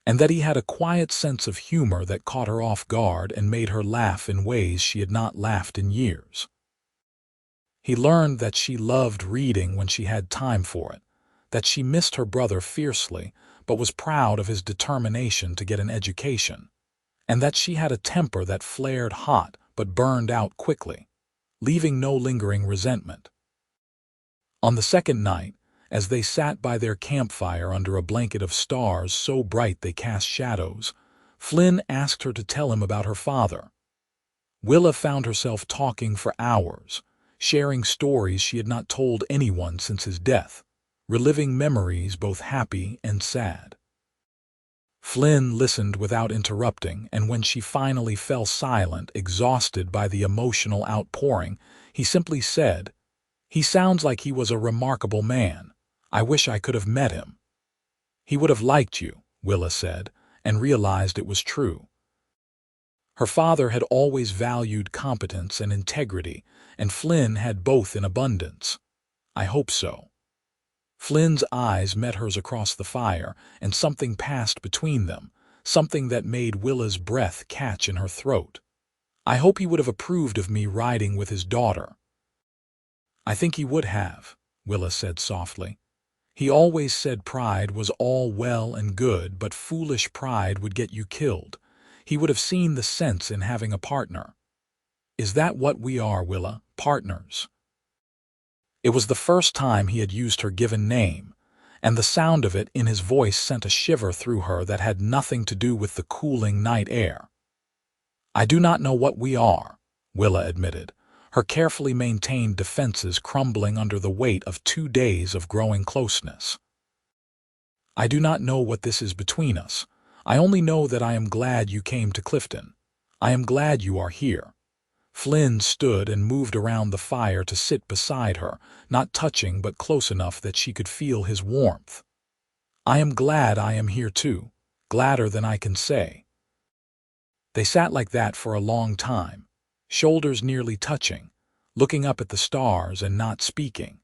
and that he had a quiet sense of humor that caught her off guard and made her laugh in ways she had not laughed in years. He learned that she loved reading when she had time for it, that she missed her brother fiercely, but was proud of his determination to get an education, and that she had a temper that flared hot but burned out quickly, leaving no lingering resentment. On the second night, as they sat by their campfire under a blanket of stars so bright they cast shadows, Flynn asked her to tell him about her father. Willa found herself talking for hours, sharing stories she had not told anyone since his death, reliving memories both happy and sad. Flynn listened without interrupting, and when she finally fell silent, exhausted by the emotional outpouring, he simply said, "He sounds like he was a remarkable man. I wish I could have met him." "He would have liked you," Willa said, and realized it was true. Her father had always valued competence and integrity, and Flynn had both in abundance. "I hope so." Flynn's eyes met hers across the fire, and something passed between them, something that made Willa's breath catch in her throat. "I hope he would have approved of me riding with his daughter." "I think he would have," Willa said softly. "He always said pride was all well and good, but foolish pride would get you killed. He would have seen the sense in having a partner." "Is that what we are, Willa, partners?" It was the first time he had used her given name, and the sound of it in his voice sent a shiver through her that had nothing to do with the cooling night air. "I do not know what we are," Willa admitted, her carefully maintained defenses crumbling under the weight of 2 days of growing closeness. "I do not know what this is between us. I only know that I am glad you came to Clifton. I am glad you are here." Flynn stood and moved around the fire to sit beside her, not touching but close enough that she could feel his warmth. "I am glad I am here too, gladder than I can say." They sat like that for a long time, shoulders nearly touching, looking up at the stars and not speaking.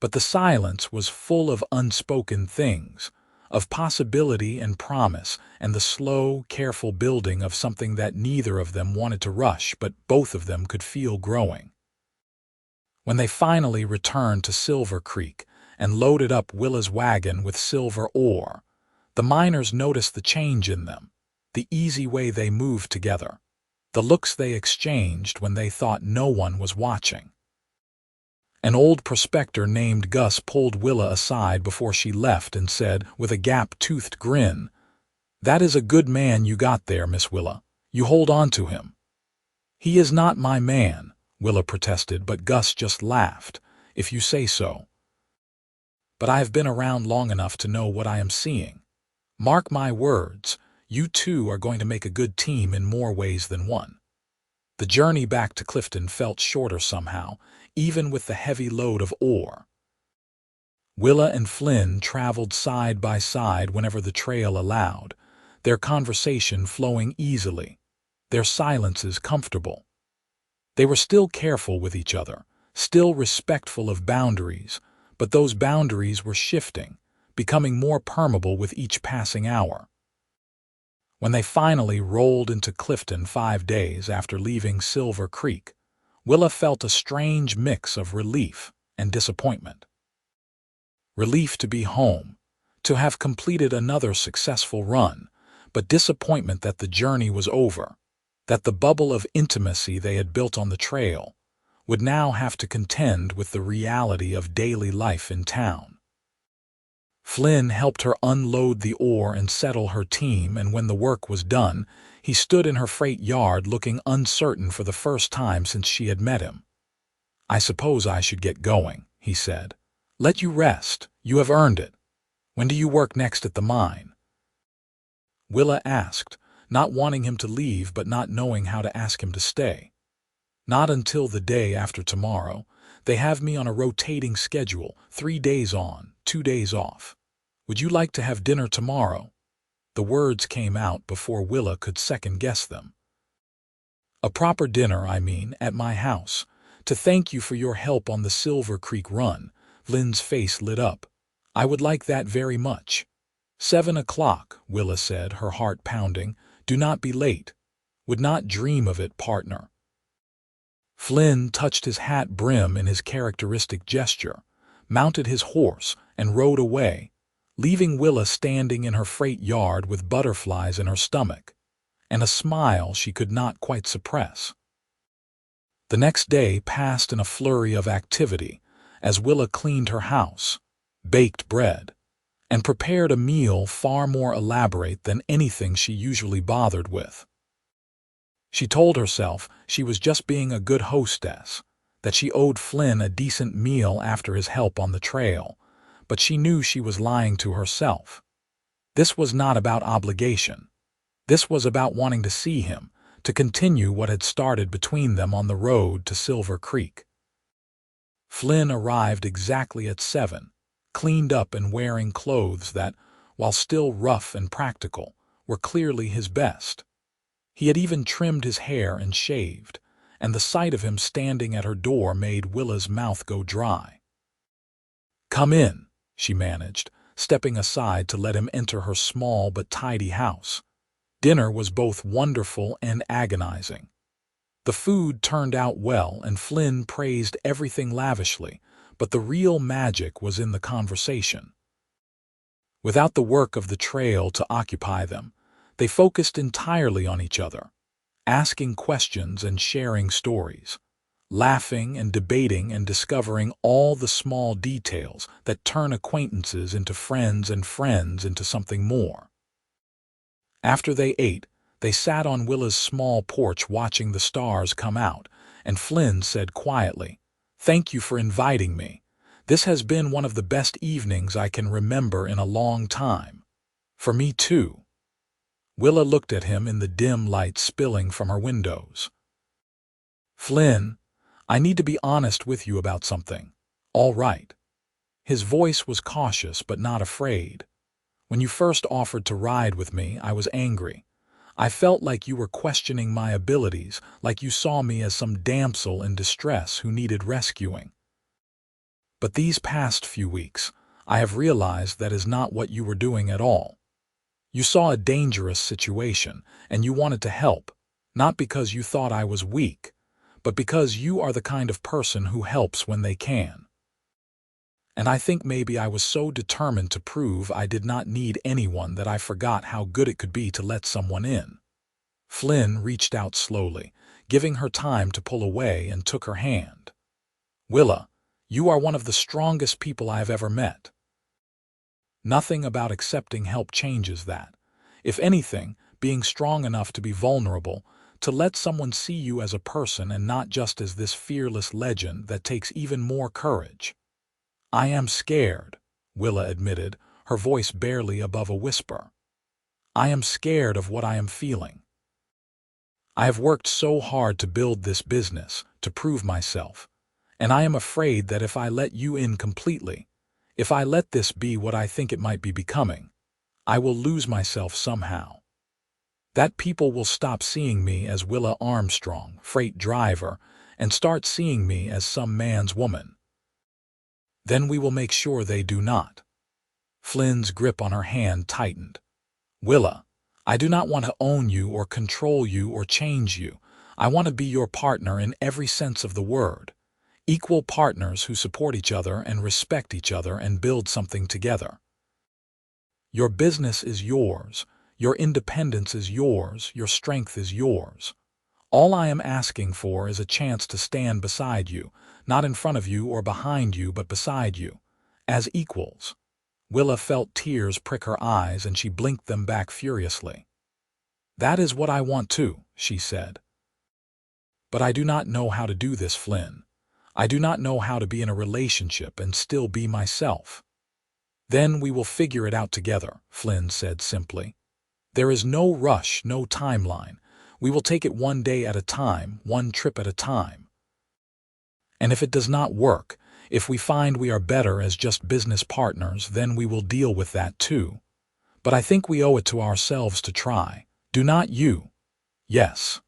But the silence was full of unspoken things, of possibility and promise, and the slow, careful building of something that neither of them wanted to rush, but both of them could feel growing. When they finally returned to Silver Creek and loaded up Willa's wagon with silver ore, the miners noticed the change in them, the easy way they moved together, the looks they exchanged when they thought no one was watching. An old prospector named Gus pulled Willa aside before she left and said, with a gap-toothed grin, "That is a good man you got there, Miss Willa. You hold on to him." "He is not my man," Willa protested, but Gus just laughed. "If you say so. But I have been around long enough to know what I am seeing. Mark my words, you two are going to make a good team in more ways than one." The journey back to Clifton felt shorter somehow, even with the heavy load of ore. Willa and Flynn traveled side by side whenever the trail allowed, their conversation flowing easily, their silences comfortable. They were still careful with each other, still respectful of boundaries, but those boundaries were shifting, becoming more permeable with each passing hour. When they finally rolled into Clifton 5 days after leaving Silver Creek, Willa felt a strange mix of relief and disappointment. Relief to be home, to have completed another successful run, but disappointment that the journey was over, that the bubble of intimacy they had built on the trail would now have to contend with the reality of daily life in town. Flynn helped her unload the ore and settle her team, and when the work was done, he stood in her freight yard looking uncertain for the first time since she had met him. "I suppose I should get going," he said. "Let you rest. You have earned it. When do you work next at the mine?" Willa asked, not wanting him to leave but not knowing how to ask him to stay. "Not until the day after tomorrow. They have me on a rotating schedule, 3 days on, 2 days off. Would you like to have dinner tomorrow?" The words came out before Willa could second-guess them. "A proper dinner, I mean, at my house, to thank you for your help on the Silver Creek run." Flynn's face lit up. "I would like that very much." 7 o'clock, Willa said, her heart pounding. "Do not be late." "Would not dream of it, partner." Flynn touched his hat brim in his characteristic gesture, mounted his horse, and rode away, leaving Willa standing in her freight yard with butterflies in her stomach and a smile she could not quite suppress. The next day passed in a flurry of activity as Willa cleaned her house, baked bread, and prepared a meal far more elaborate than anything she usually bothered with. She told herself she was just being a good hostess, that she owed Flynn a decent meal after his help on the trail, but she knew she was lying to herself. This was not about obligation. This was about wanting to see him, to continue what had started between them on the road to Silver Creek. Flynn arrived exactly at 7, cleaned up and wearing clothes that, while still rough and practical, were clearly his best. He had even trimmed his hair and shaved, and the sight of him standing at her door made Willa's mouth go dry. "Come in," she managed, stepping aside to let him enter her small but tidy house. Dinner was both wonderful and agonizing. The food turned out well, and Flynn praised everything lavishly, but the real magic was in the conversation. Without the work of the trail to occupy them, they focused entirely on each other, asking questions and sharing stories, laughing and debating and discovering all the small details that turn acquaintances into friends and friends into something more. After they ate, they sat on Willa's small porch watching the stars come out, and Flynn said quietly, "Thank you for inviting me. This has been one of the best evenings I can remember in a long time. For me too." Willa looked at him in the dim light spilling from her windows. "Flynn, I need to be honest with you about something. All right." His voice was cautious but not afraid. "When you first offered to ride with me, I was angry. I felt like you were questioning my abilities, like you saw me as some damsel in distress who needed rescuing. But these past few weeks, I have realized that is not what you were doing at all. You saw a dangerous situation, and you wanted to help, not because you thought I was weak, but because you are the kind of person who helps when they can. And I think maybe I was so determined to prove I did not need anyone that I forgot how good it could be to let someone in." Flynn reached out slowly, giving her time to pull away, and took her hand. "Willa, you are one of the strongest people I have ever met. Nothing about accepting help changes that. If anything, being strong enough to be vulnerable, to let someone see you as a person and not just as this fearless legend, that takes even more courage." "I am scared," Willa admitted, her voice barely above a whisper. "I am scared of what I am feeling. I have worked so hard to build this business, to prove myself, and I am afraid that if I let you in completely, if I let this be what I think it might be becoming, I will lose myself somehow. That people will stop seeing me as Willa Armstrong, freight driver, and start seeing me as some man's woman. Then we will make sure they do not." Flynn's grip on her hand tightened. "Willa, I do not want to own you or control you or change you. I want to be your partner in every sense of the word. Equal partners who support each other and respect each other and build something together. Your business is yours. Your independence is yours. Your strength is yours. All I am asking for is a chance to stand beside you, not in front of you or behind you, but beside you, as equals." Willa felt tears prick her eyes, and she blinked them back furiously. "That is what I want too," she said. "But I do not know how to do this, Flynn. I do not know how to be in a relationship and still be myself." "Then we will figure it out together," Flynn said simply. "There is no rush, no timeline. We will take it one day at a time, one trip at a time. And if it does not work, if we find we are better as just business partners, then we will deal with that too. But I think we owe it to ourselves to try. Do not you?" "Yes."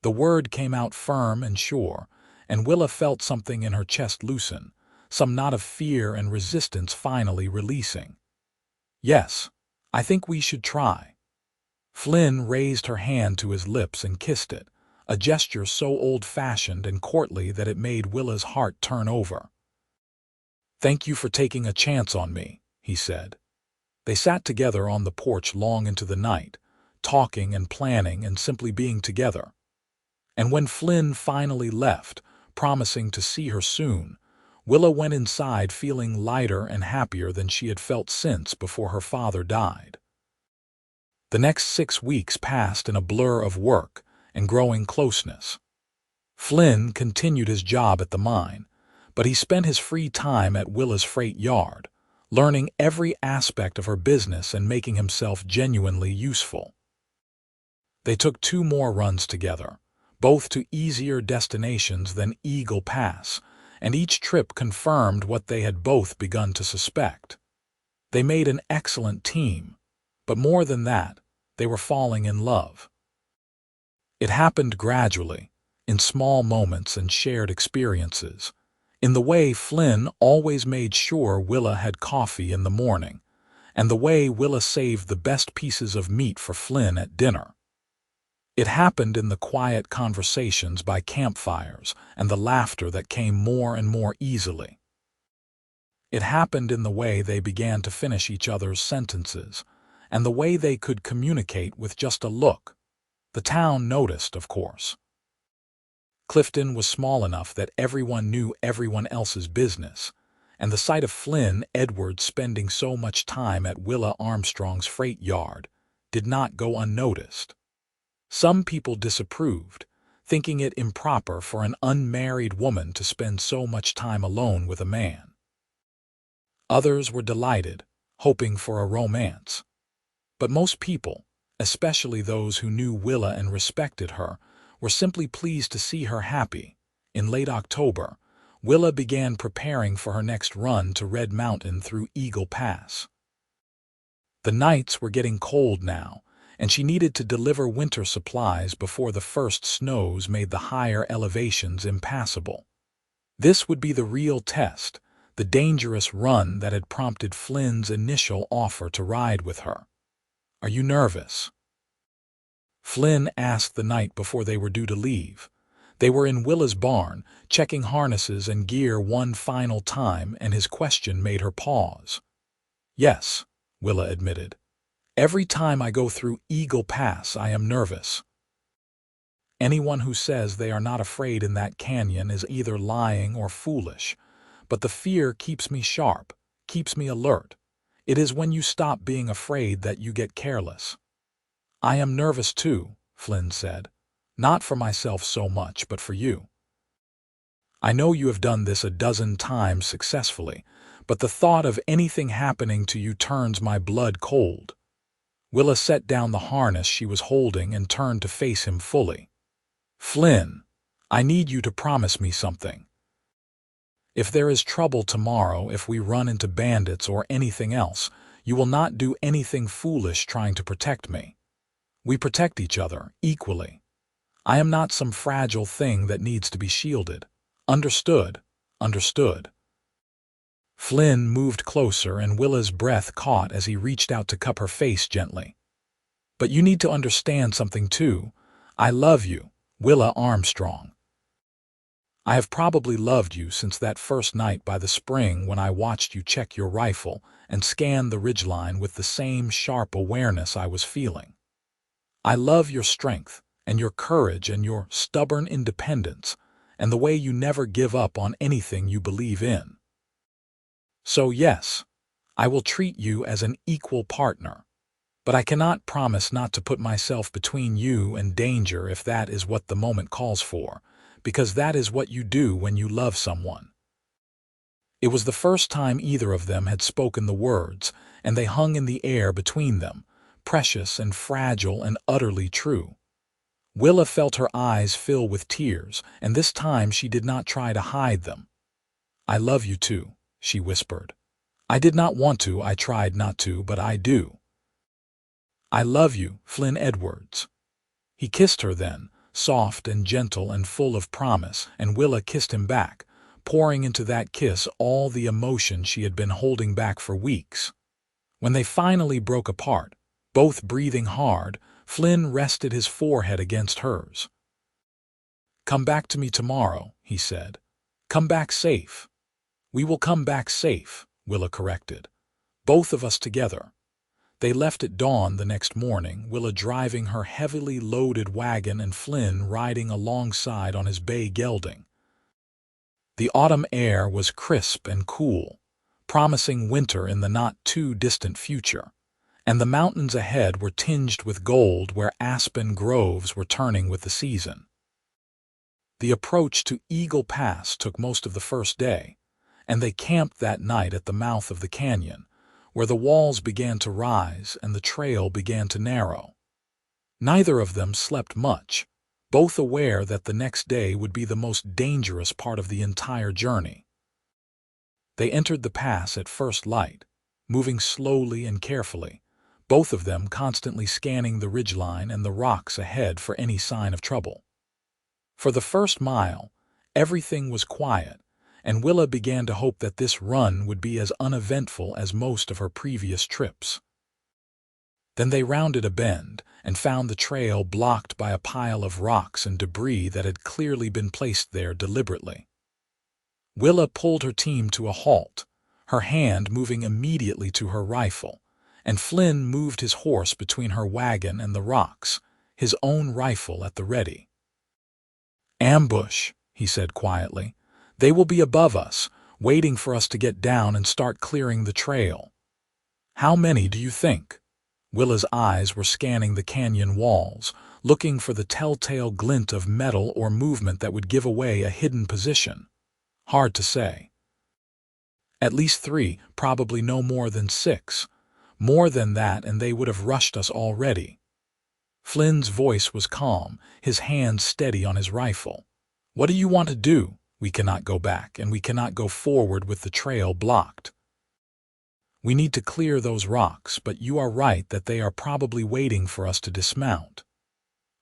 The word came out firm and sure, and Willa felt something in her chest loosen, some knot of fear and resistance finally releasing. "Yes, I think we should try." Flynn raised her hand to his lips and kissed it, a gesture so old-fashioned and courtly that it made Willa's heart turn over. "Thank you for taking a chance on me," he said. They sat together on the porch long into the night, talking and planning and simply being together. And when Flynn finally left, promising to see her soon, Willa went inside feeling lighter and happier than she had felt since before her father died. The next 6 weeks passed in a blur of work and growing closeness. Flynn continued his job at the mine, but he spent his free time at Willa's freight yard, learning every aspect of her business and making himself genuinely useful. They took 2 more runs together, both to easier destinations than Eagle Pass, and each trip confirmed what they had both begun to suspect. They made an excellent team, but more than that, they were falling in love. It happened gradually, in small moments and shared experiences, in the way Flynn always made sure Willa had coffee in the morning, and the way Willa saved the best pieces of meat for Flynn at dinner. It happened in the quiet conversations by campfires and the laughter that came more and more easily. It happened in the way they began to finish each other's sentences, and the way they could communicate with just a look. The town noticed, of course. Clifton was small enough that everyone knew everyone else's business, and the sight of Flynn Edwards spending so much time at Willa Armstrong's freight yard did not go unnoticed. Some people disapproved, thinking it improper for an unmarried woman to spend so much time alone with a man. Others were delighted, hoping for a romance. But most people, especially those who knew Willa and respected her, were simply pleased to see her happy. In late October, Willa began preparing for her next run to Red Mountain through Eagle Pass. The nights were getting cold now, and she needed to deliver winter supplies before the first snows made the higher elevations impassable. This would be the real test, the dangerous run that had prompted Flynn's initial offer to ride with her. "Are you nervous?" Flynn asked the night before they were due to leave. They were in Willa's barn, checking harnesses and gear one final time, and his question made her pause. "Yes," Willa admitted. "Every time I go through Eagle Pass, I am nervous." Anyone who says they are not afraid in that canyon is either lying or foolish. But the fear keeps me sharp, keeps me alert. It is when you stop being afraid that you get careless. "I am nervous too," Flynn said. "Not for myself so much, but for you. I know you have done this a dozen times successfully, but the thought of anything happening to you turns my blood cold." Willa set down the harness she was holding and turned to face him fully. "Flynn, I need you to promise me something. If there is trouble tomorrow, if we run into bandits or anything else, you will not do anything foolish trying to protect me. We protect each other equally. I am not some fragile thing that needs to be shielded. Understood? Understood." Flynn moved closer, and Willa's breath caught as he reached out to cup her face gently. "But you need to understand something too. I love you, Willa Armstrong. I have probably loved you since that first night by the spring when I watched you check your rifle and scan the ridgeline with the same sharp awareness I was feeling. I love your strength and your courage and your stubborn independence and the way you never give up on anything you believe in. So yes, I will treat you as an equal partner, but I cannot promise not to put myself between you and danger if that is what the moment calls for, because that is what you do when you love someone." It was the first time either of them had spoken the words, and they hung in the air between them, precious and fragile and utterly true. Willa felt her eyes fill with tears, and this time she did not try to hide them. "I love you too," she whispered. "I did not want to, I tried not to, but I do. I love you, Flynn Edwards." He kissed her then, soft and gentle and full of promise, and Willa kissed him back, pouring into that kiss all the emotion she had been holding back for weeks. When they finally broke apart, both breathing hard, Flynn rested his forehead against hers. "Come back to me tomorrow," he said. "Come back safe." "We will come back safe," Willa corrected. both of us together." They left at dawn the next morning, Willa driving her heavily loaded wagon and Flynn riding alongside on his bay gelding. The autumn air was crisp and cool, promising winter in the not-too-distant future, and the mountains ahead were tinged with gold where aspen groves were turning with the season. The approach to Eagle Pass took most of the first day, and they camped that night at the mouth of the canyon, where the walls began to rise and the trail began to narrow. Neither of them slept much, both aware that the next day would be the most dangerous part of the entire journey. They entered the pass at first light, moving slowly and carefully, both of them constantly scanning the ridgeline and the rocks ahead for any sign of trouble. For the first mile, everything was quiet, and Willa began to hope that this run would be as uneventful as most of her previous trips. Then they rounded a bend and found the trail blocked by a pile of rocks and debris that had clearly been placed there deliberately. Willa pulled her team to a halt, her hand moving immediately to her rifle, and Flynn moved his horse between her wagon and the rocks, his own rifle at the ready. "Ambush," he said quietly. "They will be above us, waiting for us to get down and start clearing the trail." "How many do you think?" Willa's eyes were scanning the canyon walls, looking for the telltale glint of metal or movement that would give away a hidden position. "Hard to say." "At least 3, probably no more than 6. More than that and they would have rushed us already." Flynn's voice was calm, his hand steady on his rifle. "What do you want to do? We cannot go back, and we cannot go forward with the trail blocked. We need to clear those rocks, but you are right that they are probably waiting for us to dismount."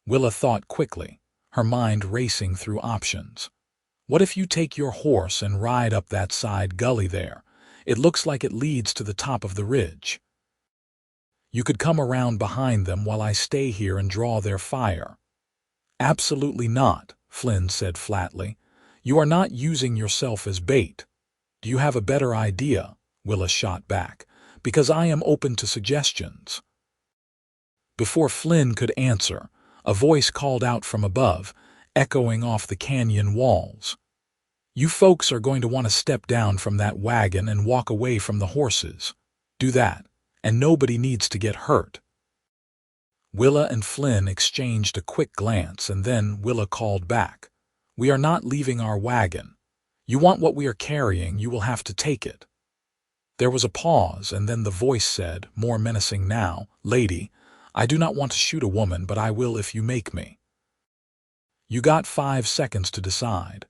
Willa thought quickly, her mind racing through options. "What if you take your horse and ride up that side gully there? It looks like it leads to the top of the ridge. You could come around behind them while I stay here and draw their fire." "Absolutely not," Flynn said flatly. "You are not using yourself as bait." "Do you have a better idea?" Willa shot back. "Because I am open to suggestions." Before Flynn could answer, a voice called out from above, echoing off the canyon walls. "You folks are going to want to step down from that wagon and walk away from the horses. Do that, and nobody needs to get hurt." Willa and Flynn exchanged a quick glance, and then Willa called back. "We are not leaving our wagon. You want what we are carrying, you will have to take it." There was a pause, and then the voice said, more menacing now, "Lady, I do not want to shoot a woman, but I will if you make me." "You got 5 seconds to decide."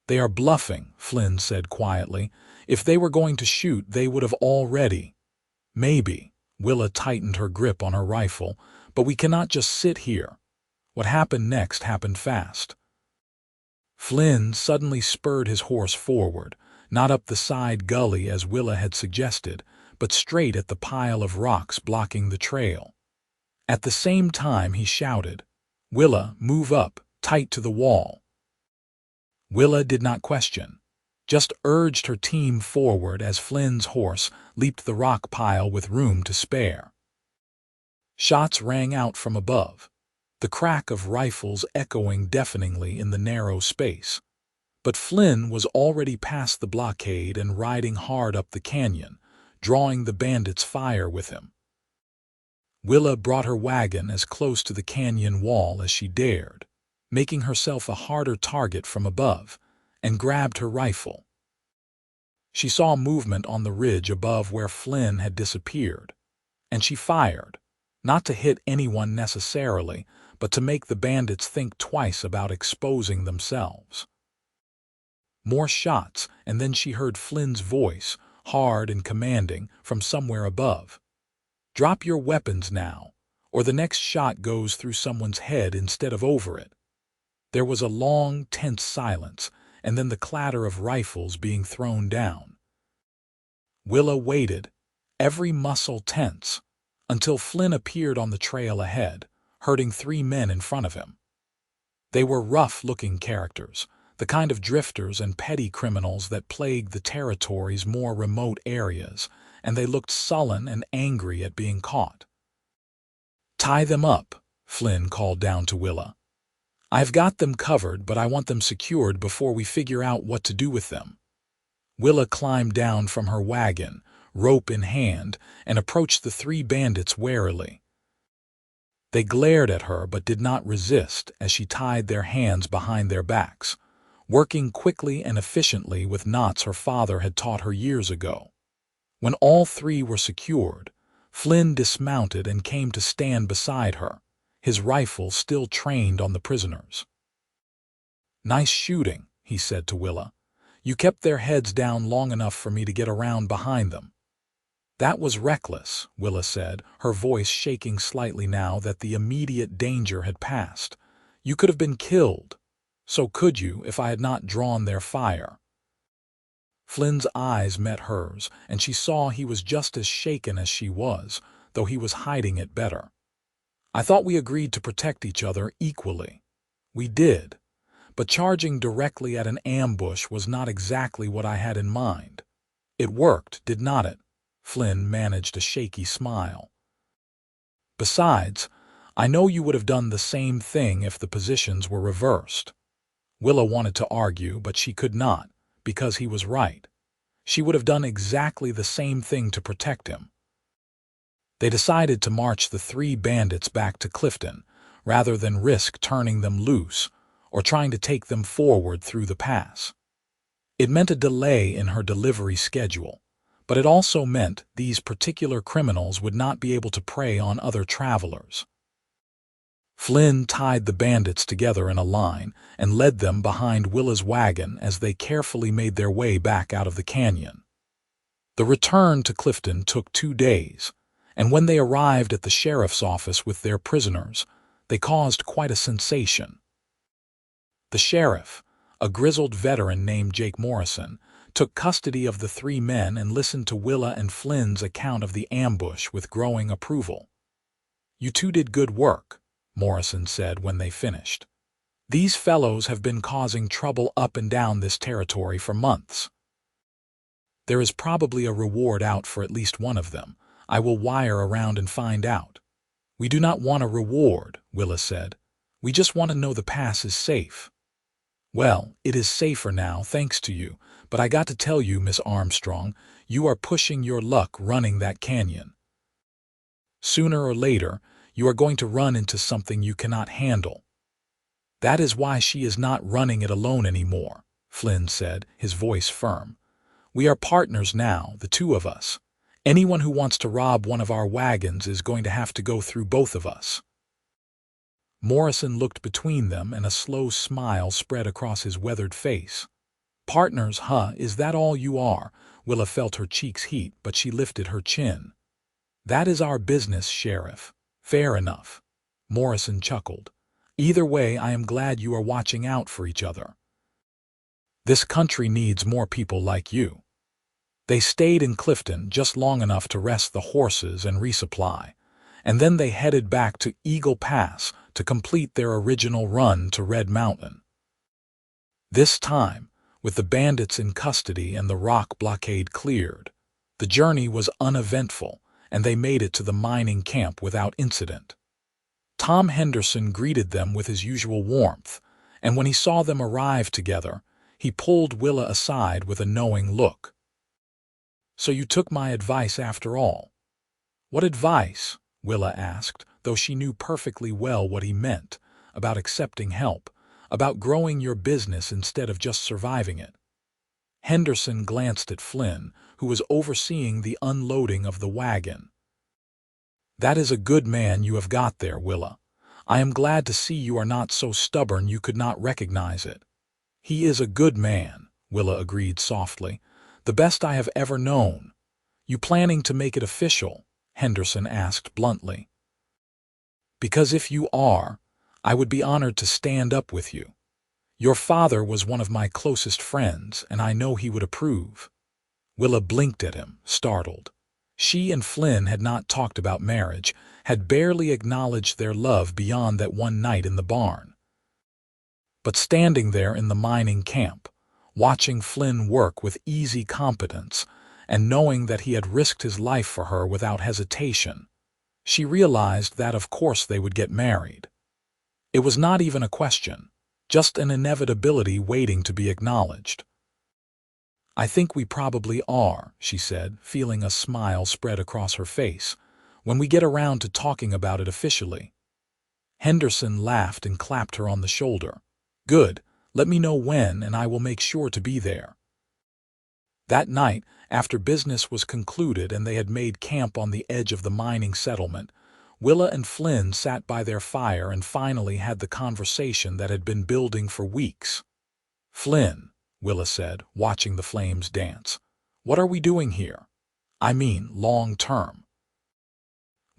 "They are bluffing," Flynn said quietly. "If they were going to shoot, they would have already." "Maybe." Willa tightened her grip on her rifle. "But we cannot just sit here." What happened next happened fast. Flynn suddenly spurred his horse forward, not up the side gully as Willa had suggested, but straight at the pile of rocks blocking the trail. At the same time he shouted, "Willa, move up, tight to the wall." Willa did not question, just urged her team forward as Flynn's horse leaped the rock pile with room to spare. Shots rang out from above, the crack of rifles echoing deafeningly in the narrow space. But Flynn was already past the blockade and riding hard up the canyon, drawing the bandits' fire with him. Willa brought her wagon as close to the canyon wall as she dared, making herself a harder target from above, and grabbed her rifle. She saw movement on the ridge above where Flynn had disappeared, and she fired, not to hit anyone necessarily, but to make the bandits think twice about exposing themselves. More shots, and then she heard Flynn's voice, hard and commanding, from somewhere above. "Drop your weapons now, or the next shot goes through someone's head instead of over it." There was a long, tense silence, and then the clatter of rifles being thrown down. Willa waited, every muscle tense, until Flynn appeared on the trail ahead, herding 3 men in front of him. They were rough-looking characters, the kind of drifters and petty criminals that plagued the territory's more remote areas, and they looked sullen and angry at being caught. "Tie them up," Flynn called down to Willa. "I've got them covered, but I want them secured before we figure out what to do with them." Willa climbed down from her wagon, rope in hand, and approached the three bandits warily. They glared at her but did not resist as she tied their hands behind their backs, working quickly and efficiently with knots her father had taught her years ago. When all three were secured, Flynn dismounted and came to stand beside her, his rifle still trained on the prisoners. "Nice shooting," he said to Willa. "You kept their heads down long enough for me to get around behind them." "That was reckless," Willa said, her voice shaking slightly now that the immediate danger had passed. "You could have been killed. So could you if I had not drawn their fire." Flynn's eyes met hers, and she saw he was just as shaken as she was, though he was hiding it better. "I thought we agreed to protect each other equally." "We did, but charging directly at an ambush was not exactly what I had in mind." "It worked, did not it?" Flynn managed a shaky smile. "Besides, I know you would have done the same thing if the positions were reversed." Willa wanted to argue, but she could not, because he was right. She would have done exactly the same thing to protect him. They decided to march the three bandits back to Clifton, rather than risk turning them loose or trying to take them forward through the pass. It meant a delay in her delivery schedule, but it also meant these particular criminals would not be able to prey on other travelers. Flynn tied the bandits together in a line and led them behind Willa's wagon as they carefully made their way back out of the canyon. The return to Clifton took 2 days, and when they arrived at the sheriff's office with their prisoners, they caused quite a sensation. The sheriff, a grizzled veteran named Jake Morrison, took custody of the 3 men and listened to Willa and Flynn's account of the ambush with growing approval. "You two did good work," Morrison said when they finished. "These fellows have been causing trouble up and down this territory for months. There is probably a reward out for at least one of them. I will wire around and find out." "We do not want a reward," Willa said. "We just want to know the pass is safe." "Well, it is safer now, thanks to you, but I got to tell you, Miss Armstrong, you are pushing your luck running that canyon. Sooner or later, you are going to run into something you cannot handle." "That is why she is not running it alone anymore," Flynn said, his voice firm. "We are partners now, the 2 of us. Anyone who wants to rob one of our wagons is going to have to go through both of us." Morrison looked between them, and a slow smile spread across his weathered face. "Partners, huh? Is that all you are?" Willa felt her cheeks heat, but she lifted her chin. "That is our business, Sheriff." "Fair enough." Morrison chuckled. "Either way, I am glad you are watching out for each other. This country needs more people like you." They stayed in Clifton just long enough to rest the horses and resupply, and then they headed back to Eagle Pass to complete their original run to Red Mountain. This time, with the bandits in custody and the rock blockade cleared, the journey was uneventful, and they made it to the mining camp without incident. Tom Henderson greeted them with his usual warmth, and when he saw them arrive together, he pulled Willa aside with a knowing look. "So you took my advice after all." "What advice?" Willa asked, though she knew perfectly well what he meant, about accepting help, about growing your business instead of just surviving it. Henderson glanced at Flynn, who was overseeing the unloading of the wagon. "That is a good man you have got there, Willa. I am glad to see you are not so stubborn you could not recognize it." "He is a good man," Willa agreed softly. "The best I have ever known." "You planning to make it official?" Henderson asked bluntly. "Because if you are, I would be honored to stand up with you. Your father was one of my closest friends, and I know he would approve." Willa blinked at him, startled. She and Flynn had not talked about marriage, had barely acknowledged their love beyond that one night in the barn. But standing there in the mining camp, watching Flynn work with easy competence, and knowing that he had risked his life for her without hesitation, she realized that of course they would get married. It was not even a question, just an inevitability waiting to be acknowledged. "I think we probably are," she said, feeling a smile spread across her face, "when we get around to talking about it officially." Henderson laughed and clapped her on the shoulder. "Good, let me know when and I will make sure to be there." That night, after business was concluded and they had made camp on the edge of the mining settlement, Willa and Flynn sat by their fire and finally had the conversation that had been building for weeks. "Flynn," Willa said, watching the flames dance, "what are we doing here? I mean, long term.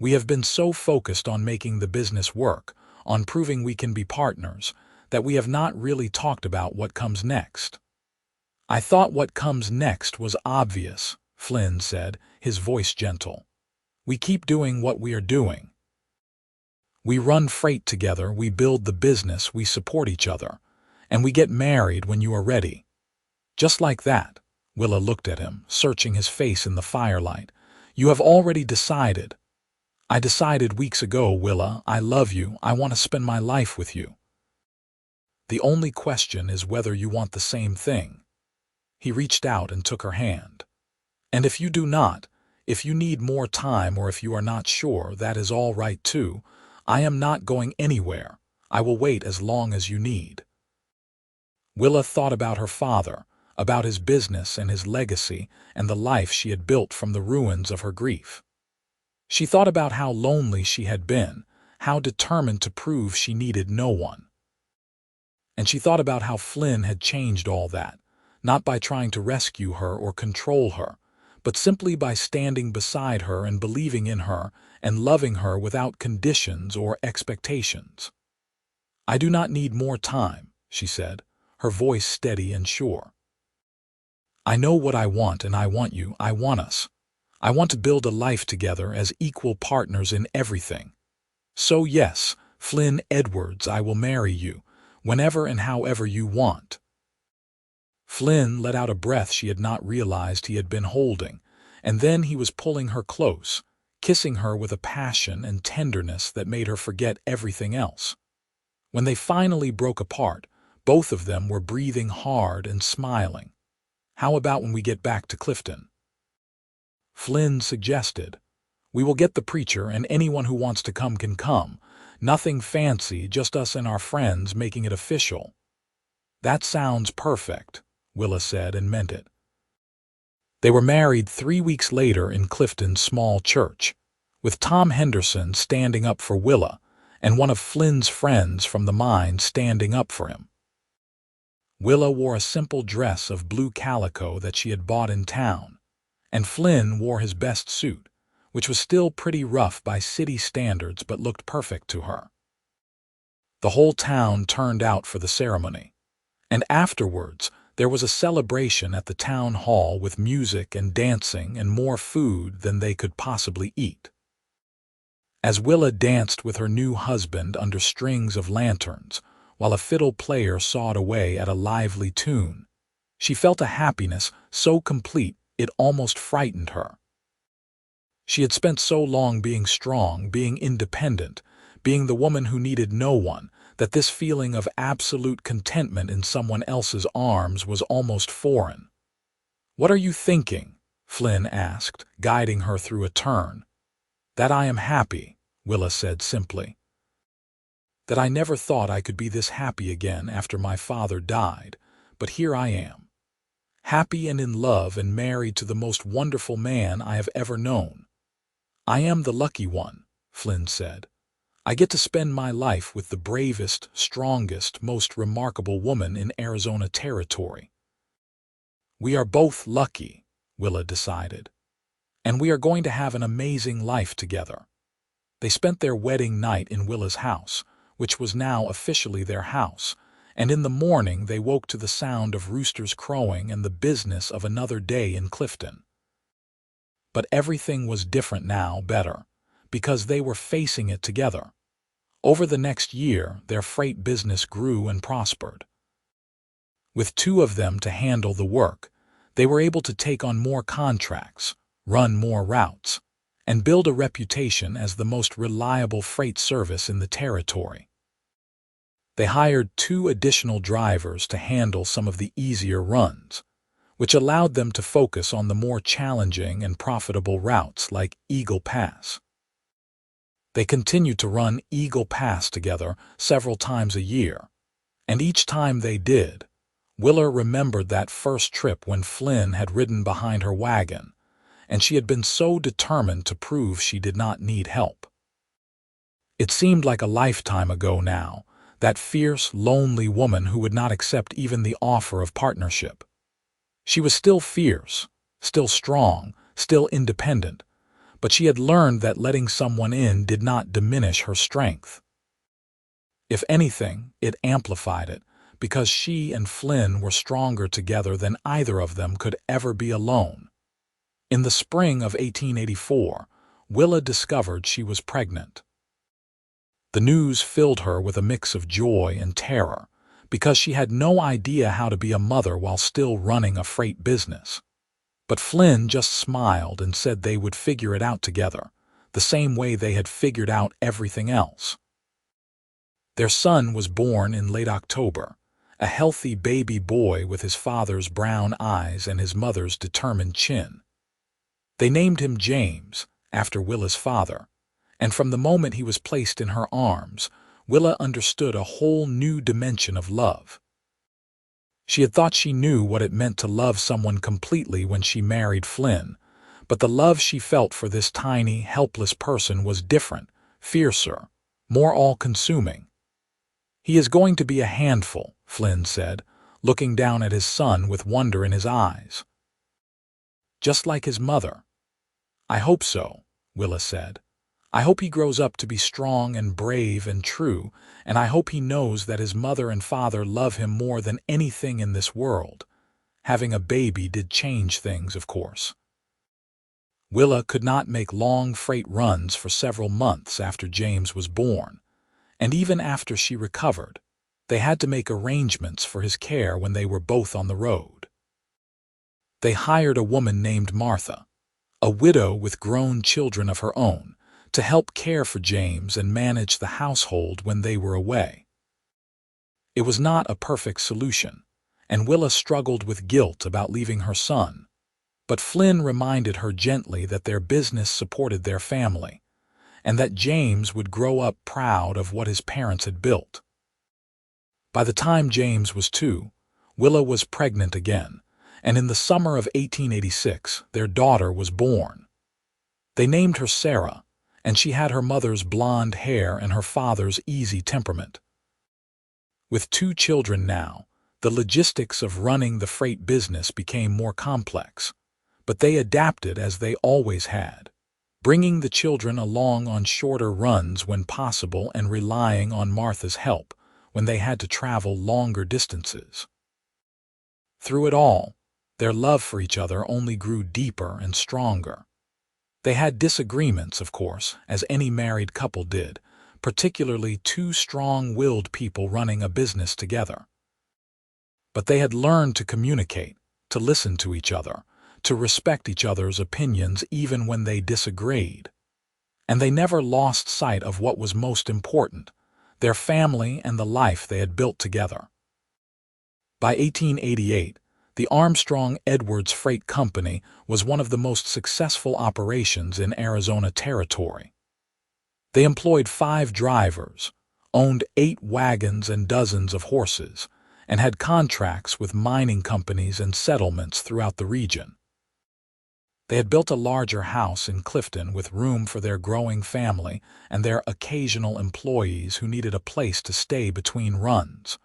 We have been so focused on making the business work, on proving we can be partners, that we have not really talked about what comes next." "I thought what comes next was obvious," Flynn said, his voice gentle. "We keep doing what we are doing. We run freight together, we build the business, we support each other, and we get married when you are ready." "Just like that," Willa looked at him, searching his face in the firelight. "You have already decided." "I decided weeks ago, Willa. I love you. I want to spend my life with you. The only question is whether you want the same thing." He reached out and took her hand. "And if you do not, if you need more time or if you are not sure, that is all right too. I am not going anywhere. I will wait as long as you need." Willa thought about her father, about his business and his legacy and the life she had built from the ruins of her grief. She thought about how lonely she had been, how determined to prove she needed no one. And she thought about how Flynn had changed all that, not by trying to rescue her or control her, but simply by standing beside her and believing in her and loving her without conditions or expectations. "I do not need more time," she said, her voice steady and sure. "I know what I want and I want you, I want us. I want to build a life together as equal partners in everything. So yes, Flynn Edwards, I will marry you, whenever and however you want." Flynn let out a breath she had not realized he had been holding, and then he was pulling her close, kissing her with a passion and tenderness that made her forget everything else. When they finally broke apart, both of them were breathing hard and smiling. "How about when we get back to Clifton?" Flynn suggested. "We will get the preacher and anyone who wants to come can come. Nothing fancy, just us and our friends making it official." "That sounds perfect," Willa said and meant it. They were married 3 weeks later in Clifton's small church, with Tom Henderson standing up for Willa and one of Flynn's friends from the mine standing up for him. Willa wore a simple dress of blue calico that she had bought in town, and Flynn wore his best suit, which was still pretty rough by city standards but looked perfect to her. The whole town turned out for the ceremony, and afterwards there was a celebration at the town hall with music and dancing and more food than they could possibly eat. As Willa danced with her new husband under strings of lanterns, while a fiddle player sawed away at a lively tune, she felt a happiness so complete it almost frightened her. She had spent so long being strong, being independent, being the woman who needed no one, that this feeling of absolute contentment in someone else's arms was almost foreign. "What are you thinking?" Flynn asked, guiding her through a turn. "That I am happy," Willa said simply. "That I never thought I could be this happy again after my father died, but here I am. Happy and in love and married to the most wonderful man I have ever known. I am the lucky one," Flynn said. "I get to spend my life with the bravest, strongest, most remarkable woman in Arizona territory." "We are both lucky," Willa decided. "And we are going to have an amazing life together." They spent their wedding night in Willa's house, which was now officially their house, and in the morning they woke to the sound of roosters crowing and the business of another day in Clifton. But everything was different now, better, because they were facing it together. Over the next year, their freight business grew and prospered. With 2 of them to handle the work, They were able to take on more contracts, run more routes, and build a reputation as the most reliable freight service in the territory. They hired 2 additional drivers to handle some of the easier runs, which allowed them to focus on the more challenging and profitable routes like Eagle Pass. They continued to run Eagle Pass together several times a year, and each time they did, Willa remembered that first trip when Flynn had ridden behind her wagon, and she had been so determined to prove she did not need help. It seemed like a lifetime ago now, that fierce, lonely woman who would not accept even the offer of partnership. She was still fierce, still strong, still independent, but she had learned that letting someone in did not diminish her strength. If anything, it amplified it, because she and Flynn were stronger together than either of them could ever be alone. In the spring of 1884, Willa discovered she was pregnant. The news filled her with a mix of joy and terror, because she had no idea how to be a mother while still running a freight business. But Flynn just smiled and said they would figure it out together, the same way they had figured out everything else. Their son was born in late October, a healthy baby boy with his father's brown eyes and his mother's determined chin. They named him James, after Willa's father, and from the moment he was placed in her arms, Willa understood a whole new dimension of love. She had thought she knew what it meant to love someone completely when she married Flynn, but the love she felt for this tiny, helpless person was different, fiercer, more all-consuming. "He is going to be a handful," Flynn said, looking down at his son with wonder in his eyes. "Just like his mother." "I hope so," Willa said. "I hope he grows up to be strong and brave and true, and I hope he knows that his mother and father love him more than anything in this world." Having a baby did change things, of course. Willa could not make long freight runs for several months after James was born, and even after she recovered, they had to make arrangements for his care when they were both on the road. They hired a woman named Martha, a widow with grown children of her own, to help care for James and manage the household when they were away. It was not a perfect solution, and Willa struggled with guilt about leaving her son, but Flynn reminded her gently that their business supported their family, and that James would grow up proud of what his parents had built. By the time James was 2, Willa was pregnant again, and in the summer of 1886 their daughter was born. They named her Sarah, and she had her mother's blonde hair and her father's easy temperament. With 2 children now, the logistics of running the freight business became more complex, but they adapted as they always had, bringing the children along on shorter runs when possible and relying on Martha's help when they had to travel longer distances. Through it all, their love for each other only grew deeper and stronger. They had disagreements, of course, as any married couple did, particularly 2 strong-willed people running a business together. But they had learned to communicate, to listen to each other, to respect each other's opinions even when they disagreed. And they never lost sight of what was most important, their family and the life they had built together. By 1888, the Armstrong Edwards Freight Company was one of the most successful operations in Arizona Territory. They employed 5 drivers, owned 8 wagons and dozens of horses, and had contracts with mining companies and settlements throughout the region. They had built a larger house in Clifton with room for their growing family and their occasional employees who needed a place to stay between runs.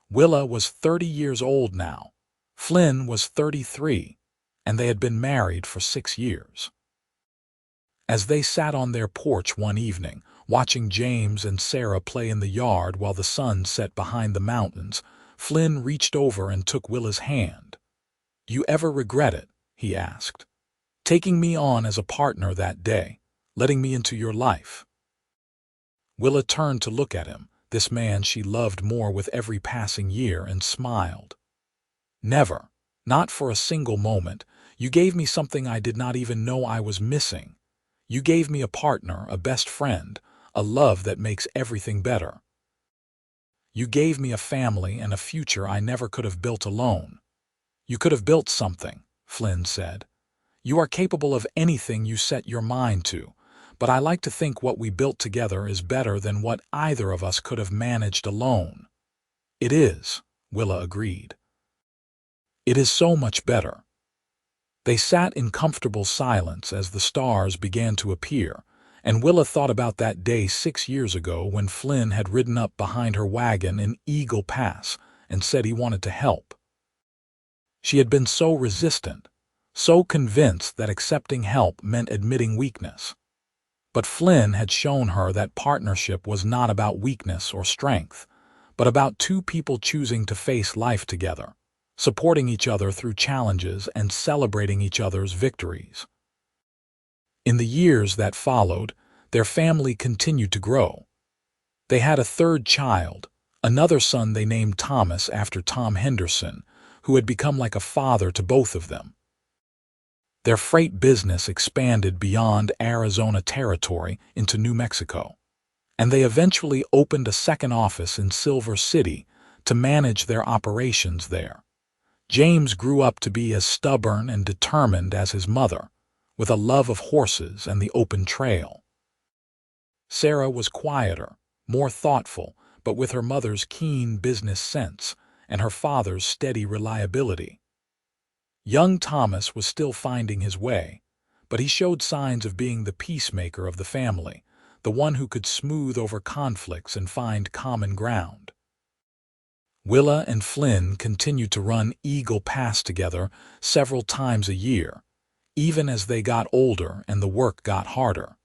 Willa was 30 years old now. Flynn was 33, and they had been married for 6 years. As they sat on their porch one evening, watching James and Sarah play in the yard while the sun set behind the mountains, Flynn reached over and took Willa's hand. "You ever regret it?" he asked. "Taking me on as a partner that day, letting me into your life?" Willa turned to look at him, this man she loved more with every passing year, and smiled. "Never, Not for a single moment. You gave me something I did not even know I was missing. You gave me a partner, a best friend, a love that makes everything better. You gave me a family and a future I never could have built alone. You could have built something, Flynn said. You are capable of anything you set your mind to, but I like to think what we built together is better than what either of us could have managed alone. It is, Willa agreed. It is so much better. They sat in comfortable silence as the stars began to appear, and Willa thought about that day 6 years ago when Flynn had ridden up behind her wagon in Eagle Pass and said he wanted to help. She had been so resistant, so convinced that accepting help meant admitting weakness. But Flynn had shown her that partnership was not about weakness or strength, but about two people choosing to face life together, supporting each other through challenges and celebrating each other's victories. In the years that followed, their family continued to grow. They had a third child, another son they named Thomas after Tom Henderson, who had become like a father to both of them. Their freight business expanded beyond Arizona territory into New Mexico, and they eventually opened a second office in Silver City to manage their operations there. James grew up to be as stubborn and determined as his mother, with a love of horses and the open trail. Sarah was quieter, more thoughtful, but with her mother's keen business sense and her father's steady reliability. Young Thomas was still finding his way, but he showed signs of being the peacemaker of the family, the one who could smooth over conflicts and find common ground. Willa and Flynn continued to run Eagle Pass together several times a year, even as they got older and the work got harder.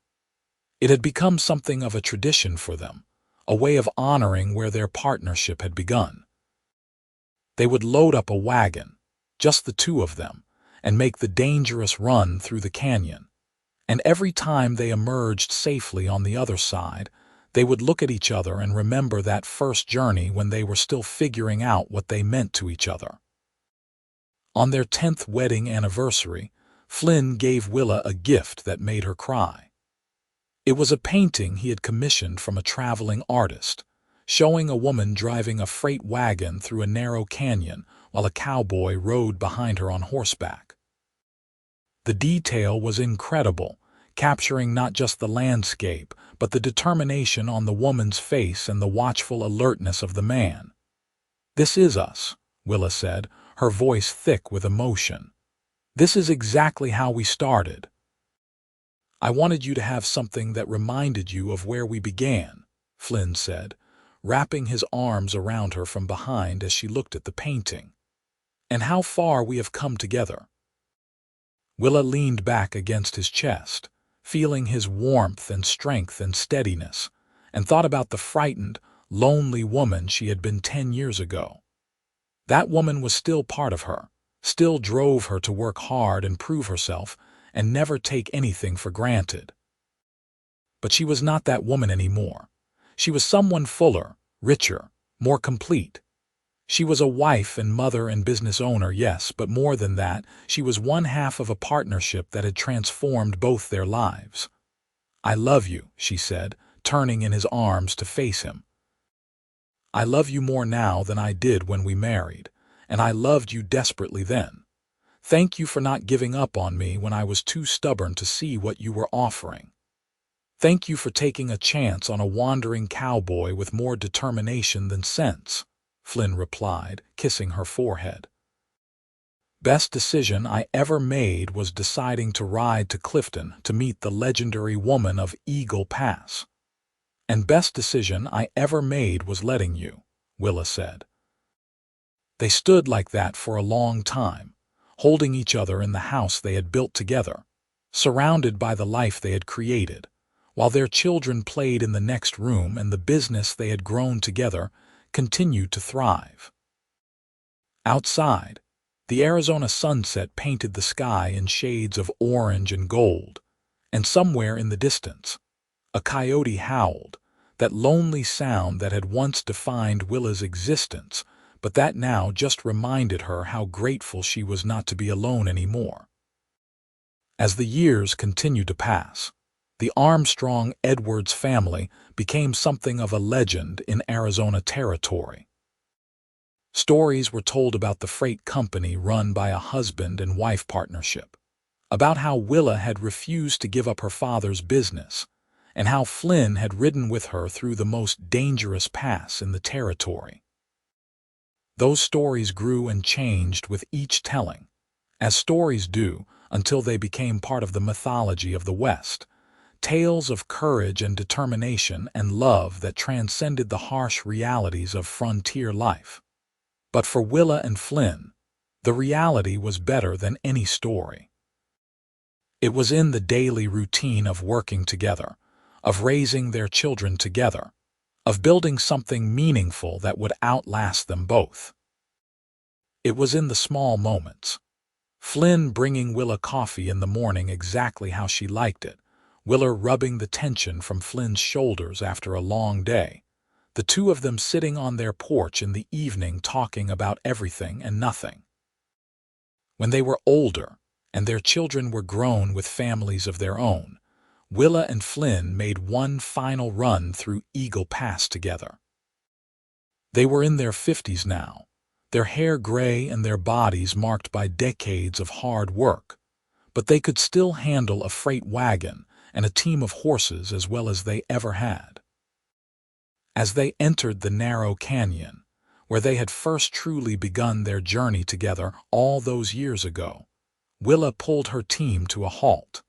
It had become something of a tradition for them, a way of honoring where their partnership had begun. They would load up a wagon, just the two of them, and make the dangerous run through the canyon. And every time they emerged safely on the other side, they would look at each other and remember that first journey when they were still figuring out what they meant to each other. On their 10th wedding anniversary, Flynn gave Willa a gift that made her cry. It was a painting he had commissioned from a traveling artist, showing a woman driving a freight wagon through a narrow canyon while a cowboy rode behind her on horseback. The detail was incredible, capturing not just the landscape, but the determination on the woman's face and the watchful alertness of the man. "This is us," Willa said, her voice thick with emotion. "This is exactly how we started. I wanted you to have something that reminded you of where we began," Flynn said, wrapping his arms around her from behind as she looked at the painting. "And how far we have come together." Willa leaned back against his chest, feeling his warmth and strength and steadiness, and thought about the frightened, lonely woman she had been 10 years ago. That woman was still part of her, still drove her to work hard and prove herself, and never take anything for granted. But she was not that woman anymore. She was someone fuller, richer, more complete. She was a wife and mother and business owner, yes, but more than that, she was one half of a partnership that had transformed both their lives. "I love you," she said, turning in his arms to face him. "I love you more now than I did when we married, and I loved you desperately then. Thank you for not giving up on me when I was too stubborn to see what you were offering. Thank you for taking a chance on a wandering cowboy with more determination than sense," Flynn replied, kissing her forehead. "Best decision I ever made was deciding to ride to Clifton to meet the legendary woman of Eagle Pass. And best decision I ever made was letting you," Willa said. They stood like that for a long time, holding each other in the house they had built together, surrounded by the life they had created, while their children played in the next room and the business they had grown together continued to thrive. Outside, the Arizona sunset painted the sky in shades of orange and gold, and somewhere in the distance, a coyote howled, that lonely sound that had once defined Willa's existence, but that now just reminded her how grateful she was not to be alone anymore. As the years continued to pass, the Armstrong Edwards family became something of a legend in Arizona territory. Stories were told about the freight company run by a husband and wife partnership, about how Willa had refused to give up her father's business, and how Flynn had ridden with her through the most dangerous pass in the territory. Those stories grew and changed with each telling, as stories do, until they became part of the mythology of the West, tales of courage and determination and love that transcended the harsh realities of frontier life. But for Willa and Flynn, the reality was better than any story. It was in the daily routine of working together, of raising their children together, of building something meaningful that would outlast them both. It was in the small moments. Flynn bringing Willa coffee in the morning exactly how she liked it, Willa rubbing the tension from Flynn's shoulders after a long day, the two of them sitting on their porch in the evening talking about everything and nothing. When they were older and their children were grown with families of their own, Willa and Flynn made one final run through Eagle Pass together. They were in their 50s now, their hair gray and their bodies marked by decades of hard work, but they could still handle a freight wagon and a team of horses as well as they ever had. As they entered the narrow canyon, where they had first truly begun their journey together all those years ago, Willa pulled her team to a halt.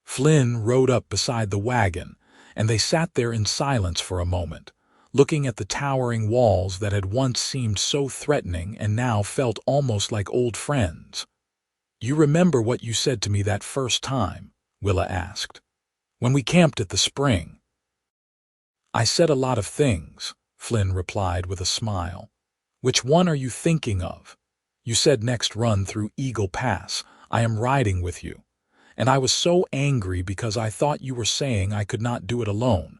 Flynn rode up beside the wagon, and they sat there in silence for a moment, looking at the towering walls that had once seemed so threatening and now felt almost like old friends. "You remember what you said to me that first time?" Willa asked. "When we camped at the spring." "I said a lot of things," Flynn replied with a smile. "Which one are you thinking of? You said next run through Eagle Pass. I am riding with you. And I was so angry because I thought you were saying I could not do it alone.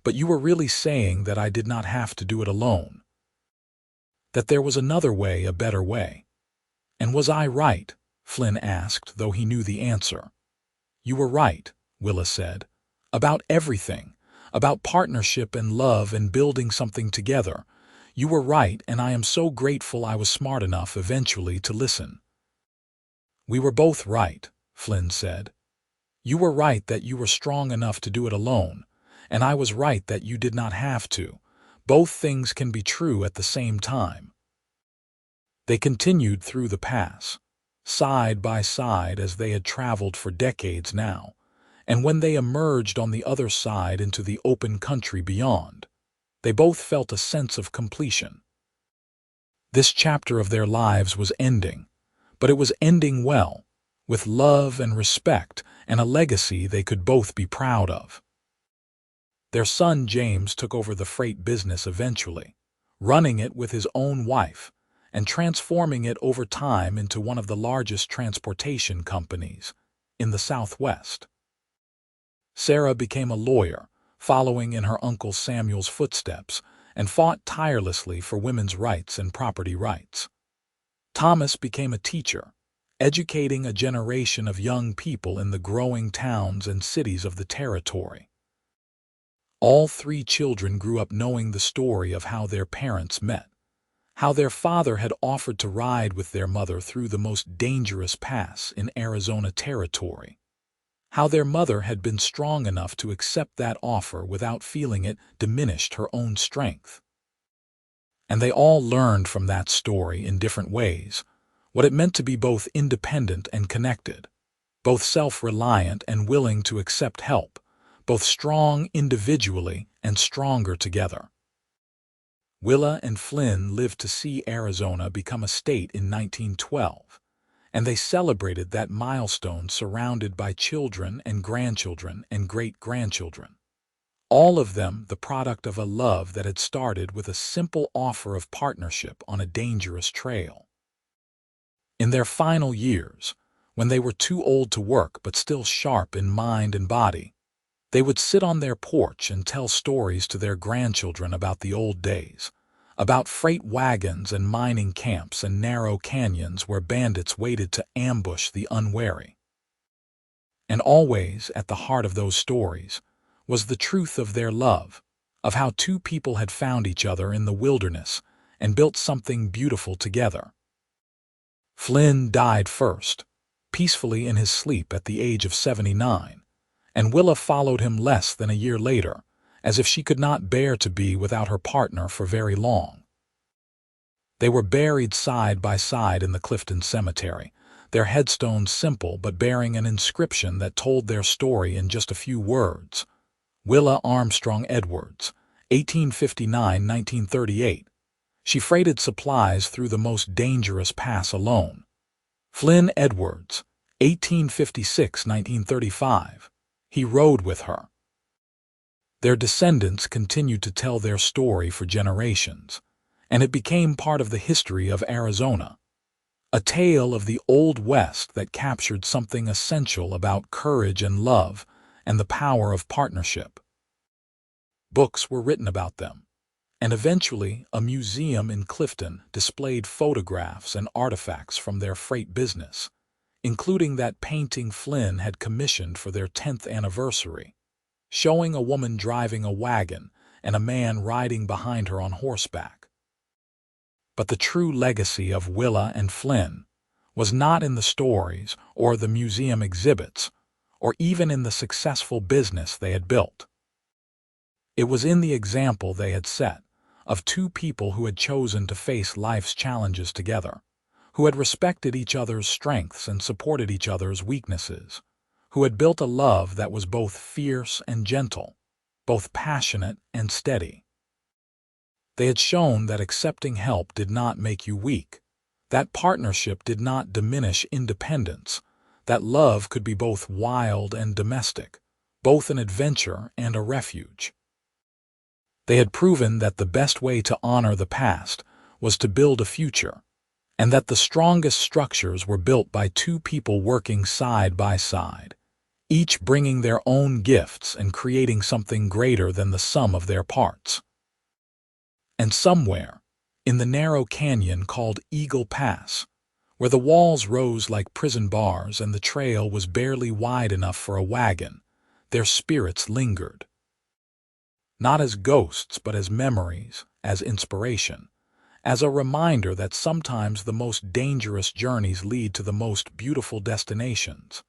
But you were really saying that I did not have to do it alone. That there was another way, a better way. And was I right?" Flynn asked, though he knew the answer. "You were right," Willa said. "About everything. About partnership and love and building something together. You were right, and I am so grateful I was smart enough eventually to listen." "We were both right," Flynn said. "You were right that you were strong enough to do it alone, and I was right that you did not have to. Both things can be true at the same time." They continued through the pass, side by side as they had traveled for decades now, and when they emerged on the other side into the open country beyond, they both felt a sense of completion. This chapter of their lives was ending, but it was ending well, with love and respect and a legacy they could both be proud of. Their son James took over the freight business eventually, running it with his own wife and transforming it over time into one of the largest transportation companies in the Southwest. Sarah became a lawyer, following in her uncle Samuel's footsteps, and fought tirelessly for women's rights and property rights. Thomas became a teacher, educating a generation of young people in the growing towns and cities of the territory. All three children grew up knowing the story of how their parents met, how their father had offered to ride with their mother through the most dangerous pass in Arizona territory, how their mother had been strong enough to accept that offer without feeling it diminished her own strength. And they all learned from that story in different ways what it meant to be both independent and connected, both self-reliant and willing to accept help, both strong individually and stronger together. Willa and Flynn lived to see Arizona become a state in 1912, and they celebrated that milestone surrounded by children and grandchildren and great-grandchildren, all of them the product of a love that had started with a simple offer of partnership on a dangerous trail. In their final years, when they were too old to work but still sharp in mind and body, they would sit on their porch and tell stories to their grandchildren about the old days, about freight wagons and mining camps and narrow canyons where bandits waited to ambush the unwary. And always at the heart of those stories was the truth of their love, of how two people had found each other in the wilderness and built something beautiful together. Flynn died first, peacefully in his sleep at the age of 79, and Willa followed him less than a year later, as if she could not bear to be without her partner for very long. They were buried side by side in the Clifton Cemetery, their headstones simple but bearing an inscription that told their story in just a few words. Willa Armstrong Edwards, 1859–1938. She freighted supplies through the most dangerous pass alone. Flynn Edwards, 1856–1935. He rode with her. Their descendants continued to tell their story for generations, and it became part of the history of Arizona. A tale of the Old West that captured something essential about courage and love and the power of partnership. Books were written about them, and eventually a museum in Clifton displayed photographs and artifacts from their freight business, including that painting Flynn had commissioned for their 10th anniversary, showing a woman driving a wagon and a man riding behind her on horseback. But the true legacy of Willa and Flynn was not in the stories or the museum exhibits, or even in the successful business they had built. It was in the example they had set of two people who had chosen to face life's challenges together, who had respected each other's strengths and supported each other's weaknesses, who had built a love that was both fierce and gentle, both passionate and steady. They had shown that accepting help did not make you weak, that partnership did not diminish independence, that love could be both wild and domestic, both an adventure and a refuge. They had proven that the best way to honor the past was to build a future, and that the strongest structures were built by two people working side by side, each bringing their own gifts and creating something greater than the sum of their parts. And somewhere, in the narrow canyon called Eagle Pass, where the walls rose like prison bars and the trail was barely wide enough for a wagon, their spirits lingered. Not as ghosts, but as memories, as inspiration, as a reminder that sometimes the most dangerous journeys lead to the most beautiful destinations,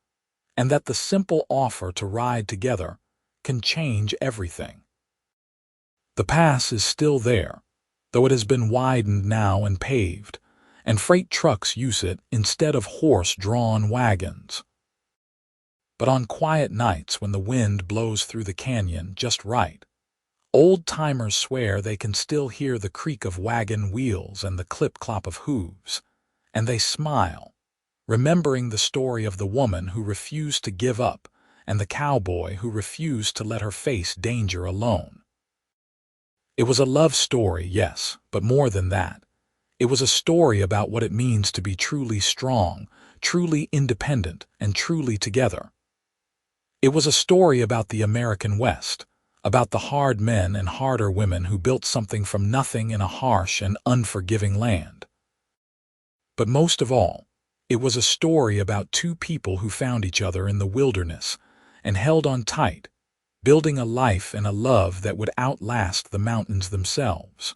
and that the simple offer to ride together can change everything. The pass is still there, though it has been widened now and paved, and freight trucks use it instead of horse-drawn wagons. But on quiet nights when the wind blows through the canyon just right, old-timers swear they can still hear the creak of wagon wheels and the clip-clop of hooves, and they smile, remembering the story of the woman who refused to give up and the cowboy who refused to let her face danger alone. It was a love story, yes, but more than that. It was a story about what it means to be truly strong, truly independent, and truly together. It was a story about the American West, about the hard men and harder women who built something from nothing in a harsh and unforgiving land. But most of all, it was a story about two people who found each other in the wilderness and held on tight, building a life and a love that would outlast the mountains themselves.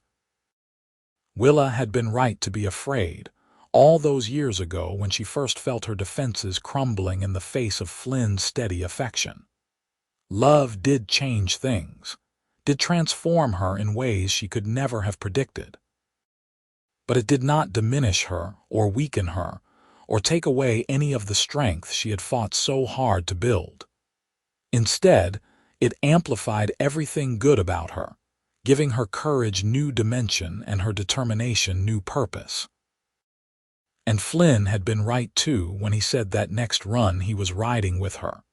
Willa had been right to be afraid, all those years ago when she first felt her defenses crumbling in the face of Flynn's steady affection. Love did change things, did transform her in ways she could never have predicted. But it did not diminish her or weaken her or take away any of the strength she had fought so hard to build. Instead, it amplified everything good about her, giving her courage new dimension and her determination new purpose. And Flynn had been right too when he said that next run he was riding with her.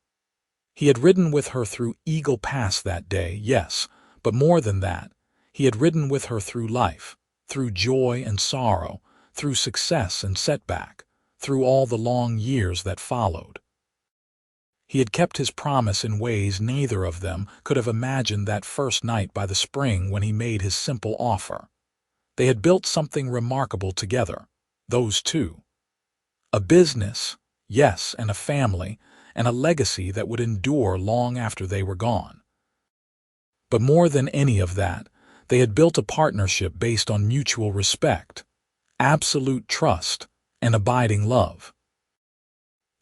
He had ridden with her through Eagle Pass that day, yes, but more than that, he had ridden with her through life, through joy and sorrow, through success and setback, through all the long years that followed. He had kept his promise in ways neither of them could have imagined that first night by the spring when he made his simple offer, They had built something remarkable together, those two. A business, yes, and a family, and a legacy that would endure long after they were gone. But more than any of that, they had built a partnership based on mutual respect, absolute trust, and abiding love.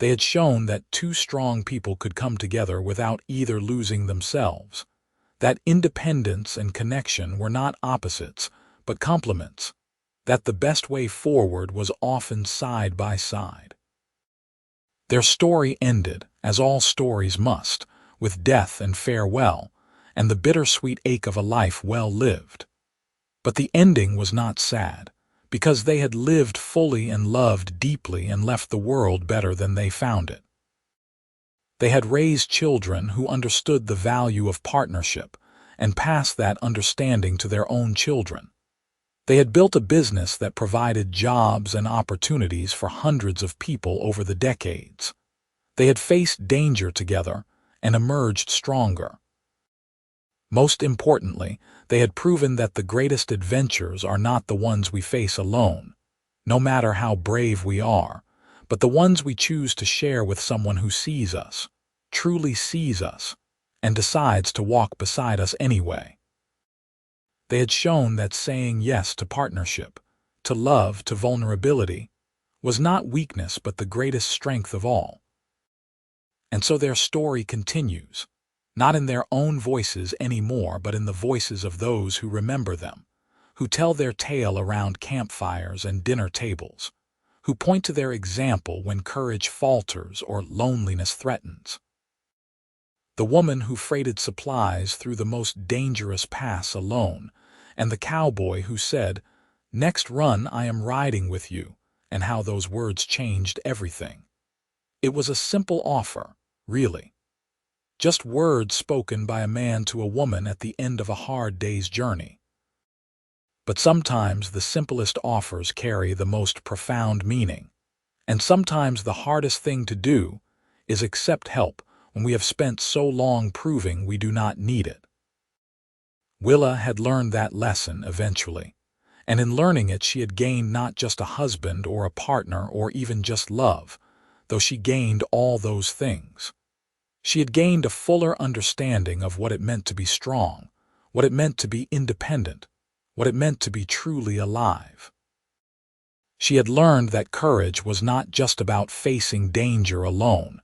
They had shown that two strong people could come together without either losing themselves, that independence and connection were not opposites, but complements, that the best way forward was often side by side. Their story ended, as all stories must, with death and farewell, and the bittersweet ache of a life well lived. But the ending was not sad, because they had lived fully and loved deeply and left the world better than they found it. They had raised children who understood the value of partnership and passed that understanding to their own children. They had built a business that provided jobs and opportunities for hundreds of people over the decades. They had faced danger together and emerged stronger. Most importantly, they had proven that the greatest adventures are not the ones we face alone, no matter how brave we are, but the ones we choose to share with someone who sees us, truly sees us, and decides to walk beside us anyway. They had shown that saying yes to partnership, to love, to vulnerability, was not weakness but the greatest strength of all. And so their story continues, not in their own voices anymore, but in the voices of those who remember them, who tell their tale around campfires and dinner tables, who point to their example when courage falters or loneliness threatens. The woman who freighted supplies through the most dangerous pass alone, and the cowboy who said, "Next run I am riding with you," and how those words changed everything. It was a simple offer, really. Just words spoken by a man to a woman at the end of a hard day's journey. But sometimes the simplest offers carry the most profound meaning, and sometimes the hardest thing to do is accept help when we have spent so long proving we do not need it. Willa had learned that lesson eventually, and in learning it she had gained not just a husband or a partner or even just love, though she gained all those things. She had gained a fuller understanding of what it meant to be strong, what it meant to be independent, what it meant to be truly alive. She had learned that courage was not just about facing danger alone,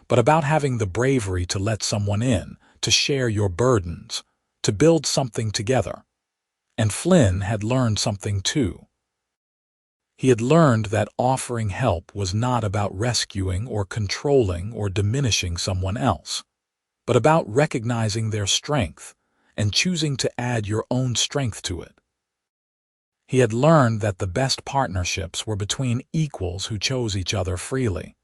but about having the bravery to let someone in, to share your burdens, to build something together. And Flynn had learned something too. He had learned that offering help was not about rescuing or controlling or diminishing someone else, but about recognizing their strength and choosing to add your own strength to it. He had learned that the best partnerships were between equals who chose each other freely,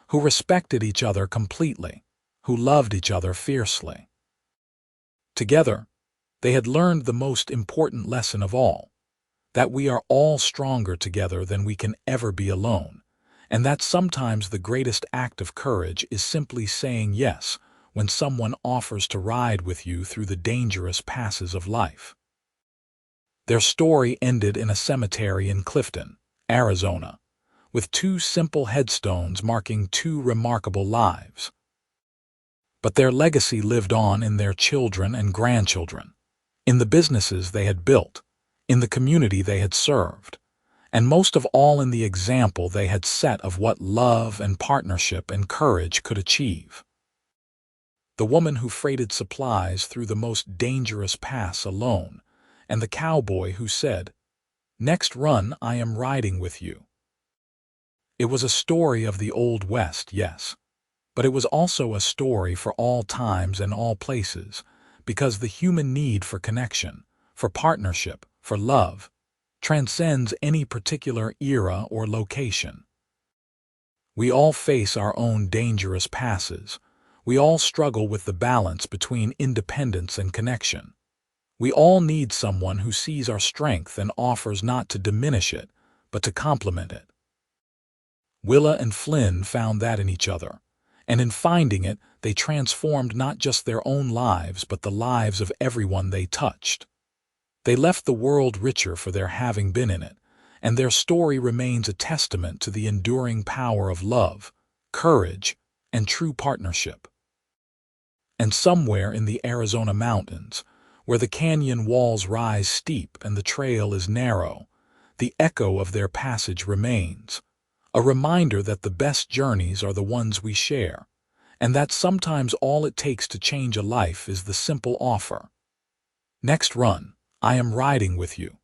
who respected each other completely, who loved each other fiercely. Together, they had learned the most important lesson of all, that we are all stronger together than we can ever be alone, and that sometimes the greatest act of courage is simply saying yes when someone offers to ride with you through the dangerous passes of life. Their story ended in a cemetery in Clifton, Arizona, with two simple headstones marking two remarkable lives. But their legacy lived on in their children and grandchildren, in the businesses they had built, in the community they had served, and most of all in the example they had set of what love and partnership and courage could achieve. The woman who freighted supplies through the most dangerous pass alone, and the cowboy who said, "Next run I am riding with you." It was a story of the Old West, yes, but it was also a story for all times and all places, because the human need for connection, for partnership, for love, transcends any particular era or location. We all face our own dangerous passes. We all struggle with the balance between independence and connection. We all need someone who sees our strength and offers not to diminish it, but to complement it. Willa and Flynn found that in each other, and in finding it, they transformed not just their own lives, but the lives of everyone they touched. They left the world richer for their having been in it, and their story remains a testament to the enduring power of love, courage, and true partnership. And somewhere in the Arizona mountains, where the canyon walls rise steep and the trail is narrow, the echo of their passage remains, a reminder that the best journeys are the ones we share, and that sometimes all it takes to change a life is the simple offer. Next run, I am riding with you.